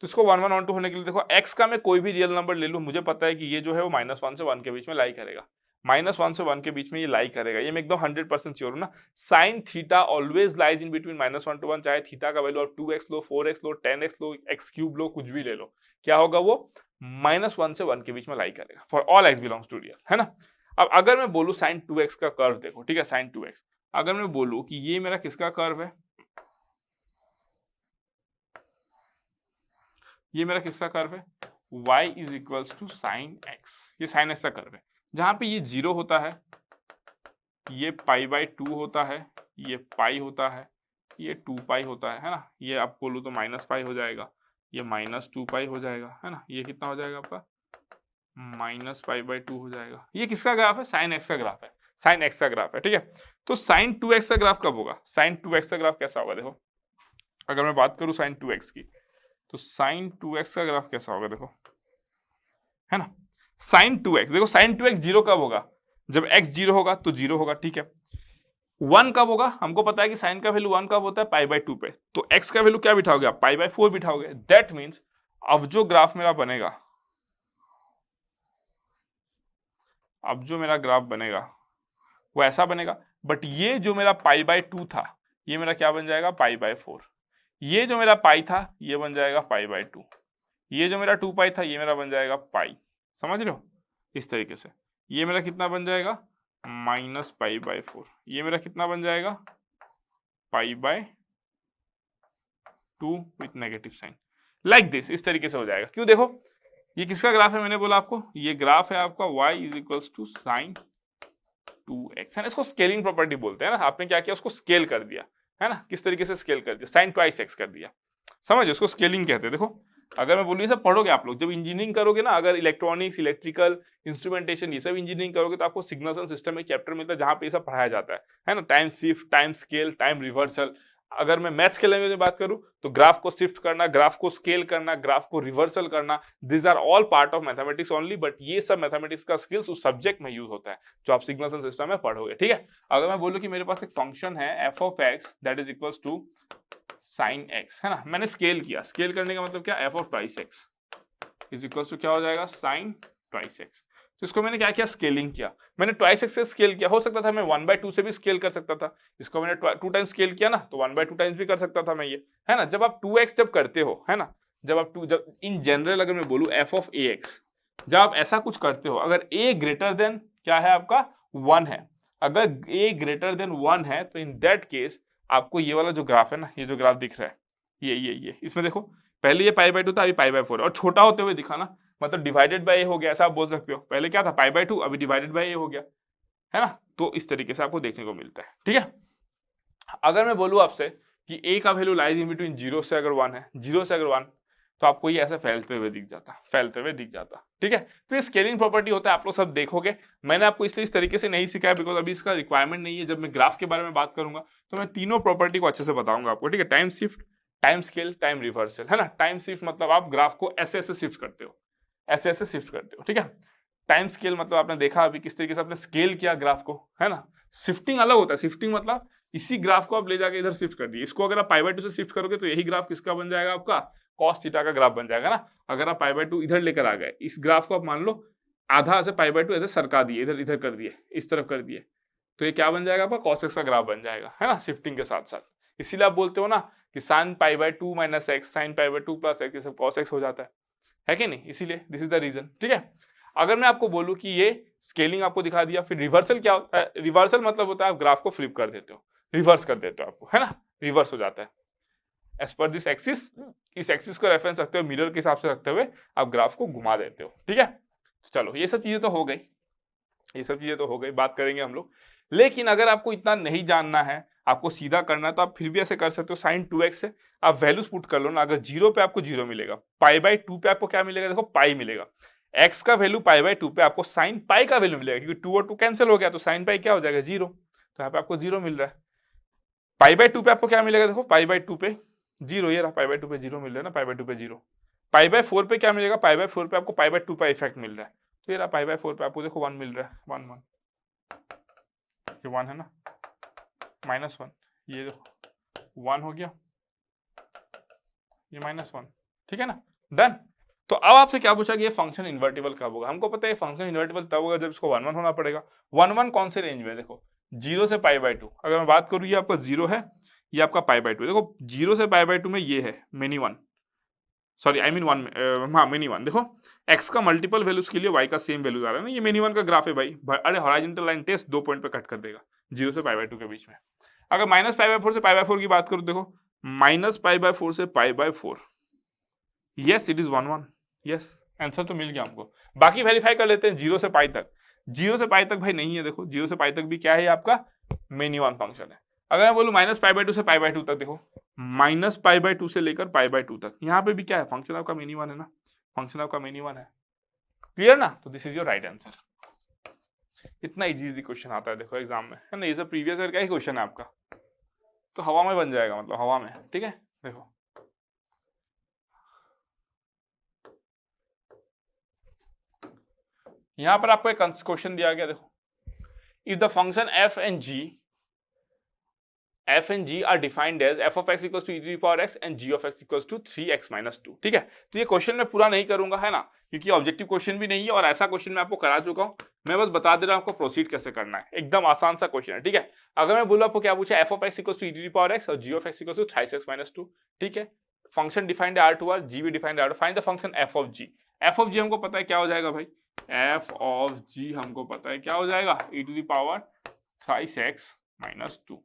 S1: तो इसको 1 1 1 2 होने के लिए देखो x का मैं कोई भी रियल नंबर ले लूं, मुझे पता है कि ये जो है वो -1 से 1 के बीच में लाई करेगा, -1 से 1 के बीच में ये लाई करेगा, ये मैं एकदम 100% श्योर हूं ना। Sine theta always lies in between -1 to 1, चाहे थीटा का वैल्यू आप 2x लो, 4x लो, 10x लो, x³ लो, कुछ भी ले लो, क्या होगा वो -1 से 1 के बीच में लाई करेगा for all x belongs to real, है ना। अब अगर मैं बोलूं साइन 2x का कर्व देखो, ठीक है, साइन 2x, अगर मैं बोलूं कि ये मेरा किसका कर्व है, ये मेरा किसका कर्व है, y is equals to sine x, ये साइन x का कर्व है, जहां पे ये 0 होता है, ये π/2 होता है, ये पाई होता है, ये 2π होता है ना, ये आप बोलूं तो -π हो जाएगा, ये -2π हो जाएगा, है ना, ये कितना हो जाएगा आपका -π/2 हो जाएगा। ये किसका ग्राफ है, साइन x का ग्राफ है, साइन x का ग्राफ है, ठीक है। तो साइन 2x का ग्राफ कब होगा, साइन 2x का ग्राफ कैसा होगा, देखो अगर मैं बात करूं साइन 2x की, तो साइन 2x का ग्राफ कैसा होगा, देखो, है ना, साइन 2x, देखो साइन 2x 0 कब होगा, जब x 0 होगा तो 0 होगा, ठीक है। 1 कब होगा, हमको पता है कि साइन का वैल्यू 1 कब होता है, π/2 पे, तो x का वैल्यू क्या बिठाओगे आप, π/4 बिठाओगे। दैट मीन्स अब जो ग्राफ मेरा बनेगा, अब जो मेरा ग्राफ बनेगा वो ऐसा बनेगा, बट ये जो मेरा π/2 था ये मेरा क्या बन जाएगा, π/4, ये जो मेरा पाई था ये बन जाएगा π/2, ये जो मेरा 2π था ये मेरा बन जाएगा पाई, समझ रहे हो, इस तरीके से ये मेरा कितना बन जाएगा -π/4, ये मेरा कितना बन जाएगा π/2 with negative sign, like this, इस तरीके से हो जाएगा। क्यों, देखो ये किसका ग्राफ है, मैंने बोला आपको ये ग्राफ है आपका y is equals to sine 2x, है ना, इसको स्केलिंग प्रॉपर्टी बोलते हैं ना, आपने क्या किया, उसको स्केल कर दिया, है ना, किस तरीके से स्केल कर दिया, साइन 2x कर दिया, समझो, उसको स्केलिंग कहते हैं। देखो अगर मैं बोलूँ ये सब पढ़ोगे आप लोग, जब इंजीनियरिंग करोगे ना, अगर इलेक्ट्रॉनिक्स, इलेक्ट्रिकल, इंस्ट्रूमेंटेशन, ये सब इंजीनियरिंग करोगे तो आपको सिग्नल्स एंड सिस्टम एक चैप्टर मिलता है जहां पे ये सब पढ़ाया जाता है ना, time shift, time scale, time reversal. अगर मैं मैथ्स के लैंग्वेज में बात करूं तो ग्राफ को शिफ्ट करना, ग्राफ को स्केल करना, ग्राफ को रिवर्सल करना, this are all part of mathematics only, but ये सब मैथमेटिक्स का स्किल्स उस सब्जेक्ट में यूज होता है जो आप सिग्नल्स एंड सिस्टम में पढ़ोगे, ठीक है। अगर मैं बोलूं कि मेरे पास एक फंक्शन है f(x) that is equals to sine x, है ना, मैंने स्केल किया, स्केल करने का मतलब क्या, f(2x) इज इक्वल्स टू क्या हो जाएगा, साइन 2x। तो इसको मैंने क्या किया, स्केलिंग किया, मैंने 2x से स्केल किया, हो सकता था मैं 1/2 से भी स्केल कर सकता था, इसको मैंने 2 टाइम्स स्केल किया ना, तो 1/2 टाइम्स भी कर सकता था मैं ये, है ना। जब आप 2x जब करते हो, है ना, जब इन जनरल अगर मैं बोलूं f(ax), जब आप ऐसा कुछ करते हो, अगर a ग्रेटर देन क्या है आपका 1 है, अगर a ग्रेटर देन 1 है, तो इन दैट केस आपको ये वाला जो ग्राफ है ना, ये जो ग्राफ दिख रहा है, ये इसमें देखो पहले ये π/2 था, अभी π/4, और छोटा होते हुए दिखा ना, मतलब डिवाइडेड बाय a हो गया, ऐसा आप बोल सकते हो, पहले क्या था π/2, अभी डिवाइडेड बाय a हो गया, है ना। तो इस तरीके से आपको देखने को मिलता है, ठीक है। अगर मैं बोलूं आपसे कि a का वैल्यू लाइज इन बिटवीन 0 से अगर 1 है, 0 से अगर 1, तो आपको ये ऐसे फैलते हुए दिख जाता, ठीक है। तो ये स्केलिंग प्रॉपर्टी होता है, आप लोग सब देखोगे, मैंने आपको इसलिए इस तरीके से नहीं सिखाया बिकॉज अभी इसका रिक्वायरमेंट नहीं है। जब मैं ग्राफ के बारे में बात करूंगा तो मैं तीनों प्रॉपर्टी को अच्छे से बताऊंगा आपको, ठीक है, time shift, time scale, time reversal, है ना। टाइम शिफ्ट मतलब आप ग्राफ को ऐसे ऐसे शिफ्ट करते हो, ऐसे ऐसे शिफ्ट करते हो, ठीक है। टाइम स्केल मतलब आपने देखा अभी किस तरीके से आपने स्केल किया ग्राफ को, है ना। शिफ्टिंग अलग होता है, शिफ्टिंग मतलब इसी ग्राफ को आप ले जाके इधर शिफ्ट कर दिए, इसको अगर आप π/2 से शिफ्ट करोगे तो यही ग्राफ किसका बन जाएगा, आपका कॉस थीटा का ग्राफ बन जाएगा ना। अगर आप π/2 इधर लेकर आ गए, इस ग्राफ को आप मान लो आधा से π/2 ऐसे सरका दिए, इधर इधर कर दिए, इस तरफ कर दिए, तो ये क्या बन जाएगा, आपका cos x का ग्राफ बन जाएगा, है ना, शिफ्टिंग के साथ साथ। इसीलिए आप बोलते हो ना कि sin π/2 - x, sin π/2 + x, ये सब cos x हो जाता है कि नहीं, इसीलिए दिस इज द रीजन, ठीक है। अगर मैं आपको बोलूं कि ये स्केलिंग आपको दिखा दिया, फिर रिवर्सल क्या होता है, रिवर्सल मतलब होता है आप ग्राफ को फ्लिप कर देते हो, रिवर्स कर देते हो आपको, है ना, रिवर्स हो जाता है एज पर दिस एक्सिस, इस एक्सिस को रेफरेंस रखते हुए, मिरर के हिसाब से रखते हुए आप ग्राफ को घुमा देते हो, ठीक है। तो चलो ये सब चीजें तो हो गई, ये सब चीजें तो हो गई, बात करेंगे हम लोग। लेकिन अगर आपको इतना नहीं जानना है, आपको सीधा करना है, तो आप फिर भी ऐसे कर सकते हो, साइन 2x है, आप वैल्यूज पुट कर लो ना, अगर 0 पे आपको 0 मिलेगा, π/2 पे आपको क्या मिलेगा, देखो पाई मिलेगा, x का वैल्यू π/2 पे आपको साइन पाई का वैल्यू मिलेगा, क्योंकि 2 और 2 कैंसिल हो गया, तो साइन पाई क्या हो जाएगा, 0, तो यहाँ पे आपको 0 मिल रहा है। π/2 पे आपको क्या मिलेगा, देखो π/2 पे 0, ये रहा π/2 पे 0 मिल रहा है ना, π/2 पे 0। π/4 पे क्या मिलेगा, π/4 पे आपको π/2 का इफेक्ट मिल रहा है, तो ये रहा π/4 पे आपको देखो 1 मिल रहा है, 1 1, ये 1 है ना, -1, ये देखो 1 हो गया, ये -1, ठीक है ना, डन। तो अब आपसे क्या पूछा कि ये फंक्शन इन्वर्टिबल कब होगा? हमको पता है फंक्शन इन्वर्टिबल तब होगा जब इसको 1 1 होना पड़ेगा। 1 1 कौन से रेंज में? देखो 0 से π/2, अगर मैं बात करूँ ये आपका 0 है, ये आपका π/2। देखो 0 से π/2 में ये है many one, sorry I mean one, हाँ मेनी वन। देखो x का मल्टीपल वैल्यूज के लिए y का सेम वैल्यूज आ रहा है ना, ये मेनी वन का ग्राफ है भाई। अरे हॉरिजॉन्टल लाइन टेस्ट 2 पॉइंट पे कट कर देगा 0 से π/2 के बीच में। अगर -π/4 से π/4 की बात करूँ, देखो -π/4 से π/4, yes it is 1 1, yes answer तो मिल गया हमको। बाकी वेरीफाई कर लेते हैं 0 से पाई तक। 0 से पाई तक भाई नहीं है, देखो 0 से पाई तक भी क्या है आपका मेनी वन फंक्शन है। अगर मैं बोलूं -π/2 से π/2 तक, देखो -π/2 से लेकर π/2 तक, यहाँ पे भी क्या है फंक्शन आपका मेनी वन है ना, फंक्शन आपका मेनी वन है। क्लियर ना? तो this is your right answer. इतना इजी क्वेश्चन आता है देखो एग्जाम में, है ना, ये सब प्रीवियस ईयर का ही क्वेश्चन है आपका, तो हवा में बन जाएगा, मतलब हवा में। ठीक है, देखो यहां पर आपको एक क्वेश्चन दिया गया, देखो if the function f and g are defined as f of x equals to e to the power x and g of x equals to 3x minus 2। ठीक है, तो ये क्वेश्चन मैं पूरा नहीं करूंगा, है ना, क्योंकि ऑब्जेक्टिव क्वेश्चन भी नहीं है और ऐसा क्वेश्चन मैं आपको करा चुका हूं। मैं बस बता दे रहा हूं आपको प्रोसीड कैसे करना है, एकदम आसान सा क्वेश्चन है। ठीक है, अगर मैं बोलूं आपको क्या पूछा, f of x equals to e to the power x और g of x equals to 3x minus 2। ठीक है, फंक्शन डिफाइंड है R2R, g भी डिफाइंड है R2। Find the function f of g। f of g हमको पता है क्या हो जाएगा भाई, f of g हमको पता है क्या हो जाएगा, e to the power 3x minus 2।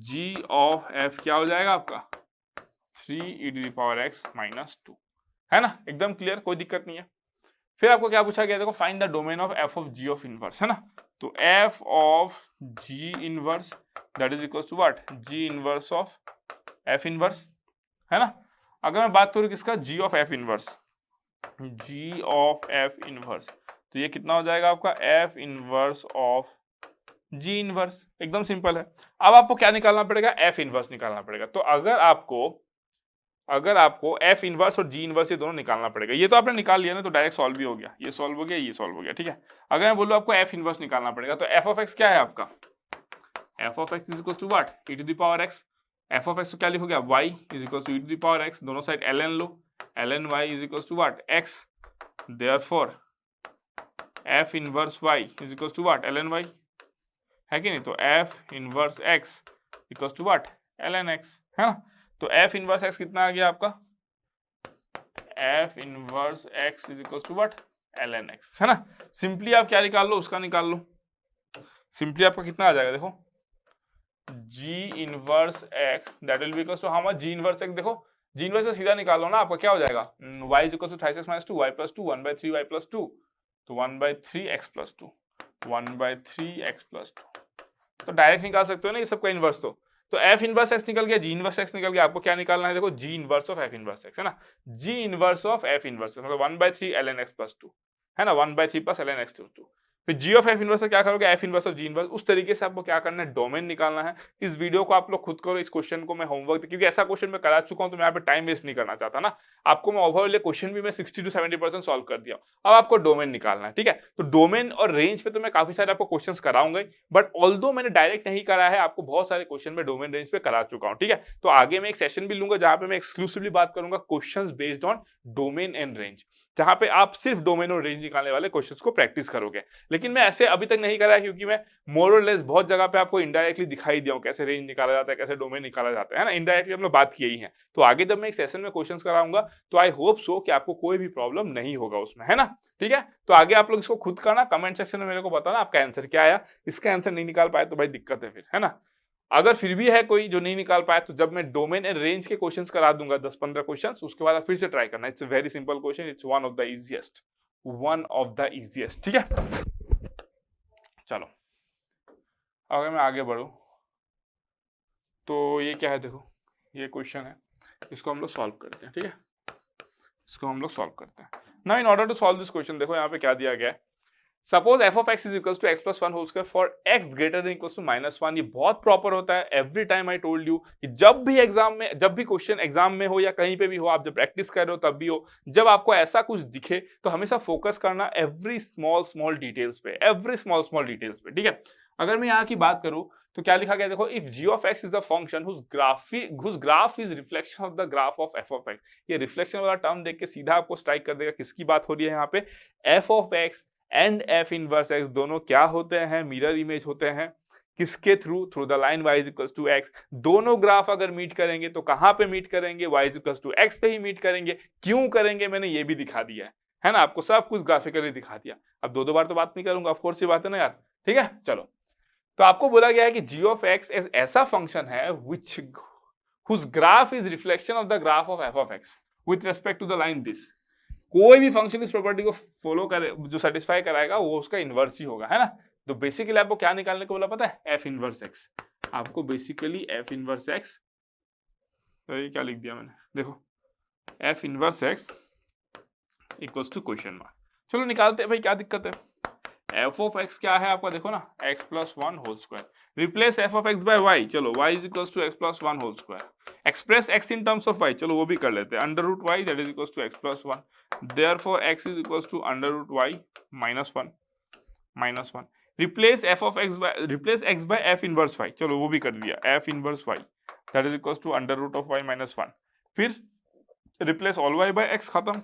S1: g of f क्या हो जाएगा आपका 3 e to the power x minus 2, है ना, एकदम क्लियर, कोई दिक्कत नहीं है। फिर आपको क्या पूछा गया, देखो find the domain of f of g of inverse, है ना, तो f of g inverse that is equal to what, g inverse of f inverse, है ना। अगर मैं बात करूं किसका, g of f inverse, g of f inverse, तो ये कितना हो जाएगा आपका f inverse of g inverse, एकदम सिंपल है। अब आपको क्या निकालना पड़ेगा, f इनवर्स निकालना पड़ेगा। तो अगर आपको f इनवर्स और g इनवर्स ये दोनों निकालना पड़ेगा, ये तो आपने निकाल लिया ना, तो डायरेक्ट सॉल्व भी हो गया, ये सॉल्व हो गया, ये सॉल्व हो गया। ठीक है, अगर मैं बोलूं आपको f इनवर्स निकालना पड़ेगा, तो f ऑफ x क्या है आपका, f of x is equal to what, e to the power x। f of x को क्या लिखोगे, y is equal to e to the power x, दोनों साइड ln लो, ln y is equal to what, x। Therefore f inverse y is equal to what, ln y, है कि नहीं। तो f inverse x equal to what, ln x, है ना। तो f inverse x कितना आ गया आपका, f inverse x is equal to what, ln x, है ना। सिंपली आप क्या निकाल लो, उसका निकाल लो। सिंपली आपका कितना आ जाएगा, देखो g inverse x that will be equal to how much, g inverse x, देखो g इनवर्स से सीधा निकाल लो ना, आपका क्या हो जाएगा, y is equal to 3x minus 2 y plus 2 1/3 y plus 2, तो 1/3 x plus 2 1/3 x plus 2, तो डायरेक्ट निकाल सकते हो ना ये सबका इनवर्स। तो f इनवर्स x निकल गया, g इनवर्स x निकल गया। आपको क्या निकालना है, देखो g inverse of f inverse x, है ना, g inverse of f inverse मतलब 1/3 ln x plus 2, है ना, 1/3 प्लस ln x plus 2। फिर g ऑफ f इनवर्स क्या करोगे, f inverse of g inverse. उस तरीके से आपको क्या करना है, डोमेन निकालना है। इस वीडियो को आप लोग खुद करो, इस क्वेश्चन को मैं होमवर्क, क्योंकि ऐसा क्वेश्चन मैं करा चुका हूं, तो मैं यहाँ पे टाइम वेस्ट नहीं करना चाहता ना। आपको मैं ओवरऑल क्वेश्चन भी मैं 60 to 70% सॉल्व कर दिया। अब आपको डोमेन निकालना है, ठीक है। तो डोमेन और रेंज पे तो मैं काफी सारे आपको क्वेश्चंस कराऊंगा, बट ऑल्दो मैंने डायरेक्ट नहीं करा है, आपको बहुत सारे क्वेश्चन में डोमेन रेंज पे करा चुका हूँ, ठीक है। तो आगे मैं एक सेशन भी लूंगा जहां पे मैं एक्सक्लूसिवली बात करूंगा questions based on domain and range, जहां पे आप सिर्फ डोमेन और रेंज निकालने वाले क्वेश्चंस को प्रैक्टिस करोगे। लेकिन मैं ऐसे अभी तक नहीं करा है, क्योंकि मैं मोर और लेस बहुत जगह पे आपको इनडायरेक्टली दिखाई दिया हूं कैसे रेंज निकाला जाता है, कैसे डोमेन निकाला जाता है ना, इनडायरेक्टली हम लोग बात की ही है। तो आगे जब मैं एक सेशन में क्वेश्चंस कराऊंगा तो आई होप सो कि आपको कोई भी प्रॉब्लम नहीं होगा उसमें, है ना, ठीक है। तो आगे आप लोग इसको खुद करना, कमेंट सेक्शन में मेरे को बताना आपका आंसर क्या आया। इसका आंसर नहीं निकाल पाए तो भाई दिक्कत है फिर, है ना। अगर फिर भी है कोई जो नहीं निकाल पाया, तो जब मैं डोमेन एंड रेंज के क्वेश्चंस करा दूंगा 10-15 क्वेश्चंस, उसके बाद फिर से ट्राई करना। It's a very simple question, it's one of the easiest, ठीक है। चलो अगर मैं आगे बढ़ूं तो ये क्या है, देखो ये क्वेश्चन है, इसको हम लोग सॉल्व करते हैं, ठीक है। इसको हम लोग सॉल्व करते हैं। Now in order to solve this question, देखो यहाँ पे क्या दिया गया है। Suppose f of x is equals to x plus 1 whole square for x greater than equals to -1। ये बहुत प्रॉपर होता है। Every time I told you कि जब भी एग्जाम में, जब भी क्वेश्चन एग्जाम में हो या कहीं पे भी हो, आप जब प्रैक्टिस कर रहे हो तब भी हो, जब आपको ऐसा कुछ दिखे तो हमेशा फोकस करना एवरी स्मॉल डिटेल्स पे, ठीक है। अगर मैं यहाँ की बात करूँ तो क्या लिखा गया देखो, if g of x is the function whose graph is reflection of the graph of f of x, ये रिफ्लेक्शन वाला टर्म देख के सीधा आपको स्ट्राइक कर देगा किसकी बात हो रही है यहाँ पे, f of x and f inverse x दोनों क्या होते हैं, मिरर इमेज होते हैं किसके through the line y is equal to x। दोनों ग्राफ अगर मीट करेंगे तो कहां पे मीट करेंगे, y is equal to x पे ही मीट करेंगे। क्यों करेंगे मैंने ये भी दिखा दिया है ना, आपको सब कुछ ग्राफिकली दिखा दिया। अब दो बार तो बात नहीं करूंगा, ऑफ कोर्स ये बात है ना यार, ठीक है। चलो, तो आपको बोला गया है कि g ऑफ x ऐसा फंक्शन है which whose graph is reflection of the graph of f of x with respect to the line this। कोई भी फंक्शन इस प्रॉपर्टी को फॉलो करे, जो सेटिस्फाई कराएगा वो उसका इनवर्स ही होगा, है ना। तो बेसिकली आपको क्या निकालने को बोला पता है, f इनवर्स x। आपको बेसिकली f इनवर्स x, तो ये क्या लिख दिया मैंने देखो, f inverse x equals to question mark. चलो निकालते हैं भाई, क्या दिक्कत है। f ऑफ x क्या है आपका देखो ना, x plus 1 whole square. Replace f of x by y, चलो y is equals to x plus 1 whole square. Express x in terms of y, चलो वो भी कर लेते हैं, under root y that is equals to x plus 1। Therefore x is equals to under root y minus 1। Replace x by f inverse y, चलो वो भी कर दिया, f inverse y that is equals to under root of y minus 1। फिर replace all y by x, खत्म।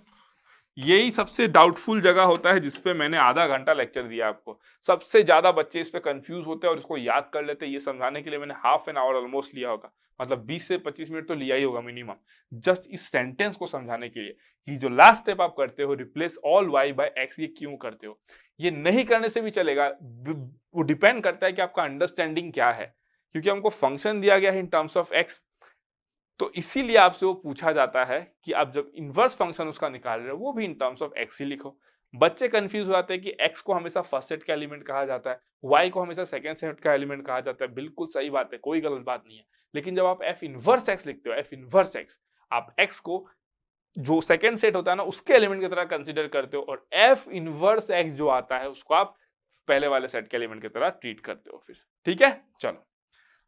S1: यही सबसे doubtful जगह होता है जिसपे मैंने आधा घंटा लेक्चर दिया आपको। सबसे ज्यादा बच्चे इस पे कंफ्यूज होते हैं और इसको याद कर लेते हैं। ये समझाने के लिए मैंने हाफ एन आवर ऑलमोस्ट लिया होगा, मतलब 20 से 25 मिनट तो लिया ही होगा मिनिमम, जस्ट इस सेंटेंस को समझाने के लिए कि जो लास्ट स्टेप आप करते हो, replace all y by x, ये क्यों करते हो। ये नहीं करने से भी चलेगा, वो डिपेंड करता है कि आपका अंडरस्टैंडिंग क्या है, क्योंकि हमको फंक्शन दिया गया है इन टर्म्स ऑफ x, तो इसीलिए आपसे वो पूछा जाता है कि आप जब इनवर्स फंक्शन उसका निकाल रहे हो वो भी इन टर्म्स ऑफ x ही लिखो। बच्चे कंफ्यूज हो जाते हैं कि x को हमेशा फर्स्ट सेट का एलिमेंट कहा जाता है, y को हमेशा सेकंड सेट का एलिमेंट कहा जाता है। बिल्कुल सही बात है, कोई गलत बात नहीं है। लेकिन जब आप f इनवर्स x लिखते हो, f इनवर्स x, आप x को जो सेकंड सेट होता है ना उसके एलिमेंट की तरह कंसिडर करते हो, और f इनवर्स x जो आता है उसको आप पहले वाले सेट के एलिमेंट की तरह ट्रीट करते हो फिर, ठीक है। चलो,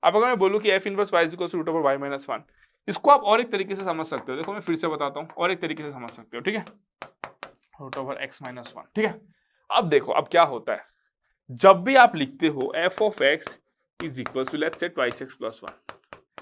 S1: अब अगर मैं बोलूं कि f inverse y is equal to root over y minus 1, इसको आप और एक तरीके से समझ सकते हो। देखो मैं फिर से बताता हूं, और एक तरीके से समझ सकते हो, ठीक है, रूट ओवर x माइनस 1, ठीक है। अब देखो अब क्या होता है, जब भी आप लिखते हो f of x is equal to let's say twice x plus 1,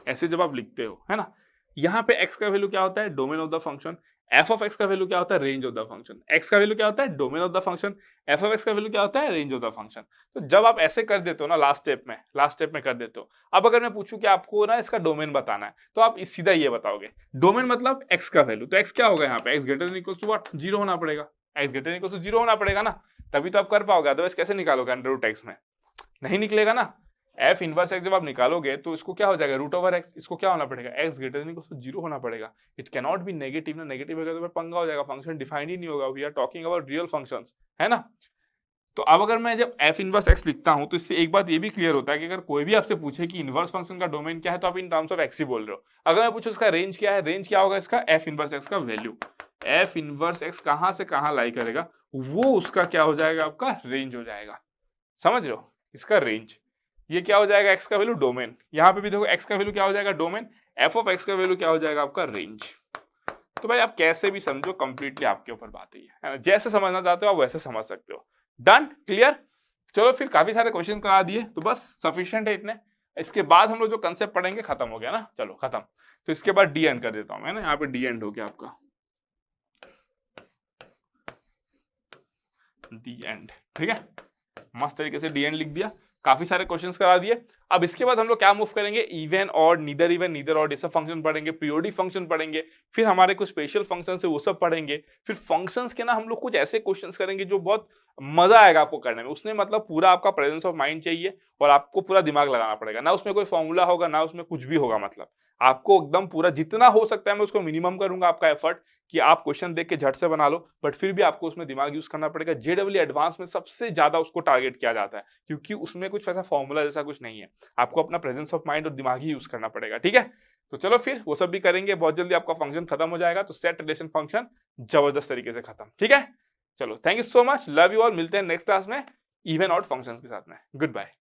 S1: ऐसे जब आप लिखते हो, है ना, यहाँ पे x का वैल्यू क्या होता है, domain of the function. f of x का वैल्यू क्या होता है, range of the function. x का वैल्यू क्या होता है, domain of the function. f of x का वैल्यू क्या होता है, रेंज ऑफ द फंक्शन। तो जब आप ऐसे कर देते हो ना, लास्ट स्टेप में कर देते हो। अब अगर मैं पूछूं कि आपको ना इसका डोमेन बताना है, तो आप सीधा ये बताओगे, डोमेन मतलब x का वैल्यू। तो x क्या होगा यहाँ पे, x greater than equals to what, 0 होना पड़ेगा। x greater than equals to 0 होना पड़ेगा ना, तभी तो आप कर पाओगे, अदरवाइज कैसे निकालोगे अंडर रूट x में, नहीं निकलेगा ना। f इनवर्स x जब आप निकालोगे तो इसको क्या हो जाएगा, रूट ओवर x, इसको क्या होना पड़ेगा, x greater than equals to 0 होना पड़ेगा। It can not be negative ना, नेगेटिव होगा तो फिर पंगा हो जाएगा, फंक्शन डिफाइंड ही नहीं होगा। We are talking about real functions, है ना। तो अब अगर मैं जब f इनवर्स x लिखता हूं तो इससे एक बात ये भी क्लियर होता है कि अगर कोई भी आपसे पूछे कि इनवर्स फंक्शन का डोमेन क्या है, तो आप इन टर्म्स ऑफ x ही बोल रहे हो। अगर मैं पूछूं इसका रेंज क्या है, रेंज क्या होगा इसका, f इनवर्स x का वैल्यू। f इनवर्स x कहां से कहां लाई करेगा, वो उसका क्या हो जाएगा, आपका रेंज हो जाएगा। समझ रहे हो, इसका रेंज। ये क्या हो जाएगा, x का वैल्यू डोमेन। यहाँ पे भी देखो x का वैल्यू क्या हो जाएगा, डोमेन। f ऑफ x का वैल्यू क्या हो जाएगा, आपका रेंज। तो भाई आप कैसे भी समझो, कंप्लीटली आपके ऊपर बात है ना, जैसे समझना चाहते हो आप वैसे समझ सकते हो। Done, clear. चलो फिर काफी सारे क्वेश्चन करा दिए, तो बस सफिशिएंट है इतने। इसके बाद हम लोग जो कंसेप्ट पढ़ेंगे खत्म हो गया ना, चलो खत्म। तो इसके बाद डी एंड कर देता हूं मैं ना, यहाँ पे डी एंड हो गया आपका, डी एंड, ठीक है। मस्त तरीके से डी एंड लिख दिया, काफी सारे क्वेश्चंस करा दिए। अब इसके बाद हम लोग क्या मूव करेंगे, इवन और नीदर इवन नीदर और ये सब फंक्शन पढ़ेंगे, पीरियोडिक फंक्शन पढ़ेंगे, फिर हमारे कुछ स्पेशल फंक्शन है वो सब पढ़ेंगे। फिर फंक्शंस के ना हम लोग कुछ ऐसे क्वेश्चंस करेंगे जो बहुत मजा आएगा आपको करने में। उसमें मतलब पूरा आपका प्रेजेंस ऑफ माइंड चाहिए और आपको पूरा दिमाग लगाना पड़ेगा, ना उसमें कोई फॉर्मूला होगा ना उसमें कुछ भी होगा। मतलब आपको एकदम पूरा जितना हो सकता है मैं उसको मिनिमम करूंगा आपका एफर्ट कि आप क्वेश्चन देख के झट से बना लो, बट फिर भी आपको उसमें दिमाग यूज करना पड़ेगा। जेडब्ल्यू एडवांस में सबसे ज्यादा उसको टारगेट किया जाता है क्योंकि उसमें कुछ ऐसा फॉर्मूला जैसा कुछ नहीं है, आपको अपना प्रेजेंस ऑफ माइंड और दिमाग ही यूज करना पड़ेगा, ठीक है। तो चलो फिर वो सब भी करेंगे, बहुत जल्दी आपका फंक्शन खत्म हो जाएगा। तो सेट रिलेशन फंक्शन जबरदस्त तरीके से खत्म, ठीक है। चलो thank you so much, love you all, मिलते हैं नेक्स्ट क्लास में इवन ऑड फंक्शंस के साथ में। Good bye.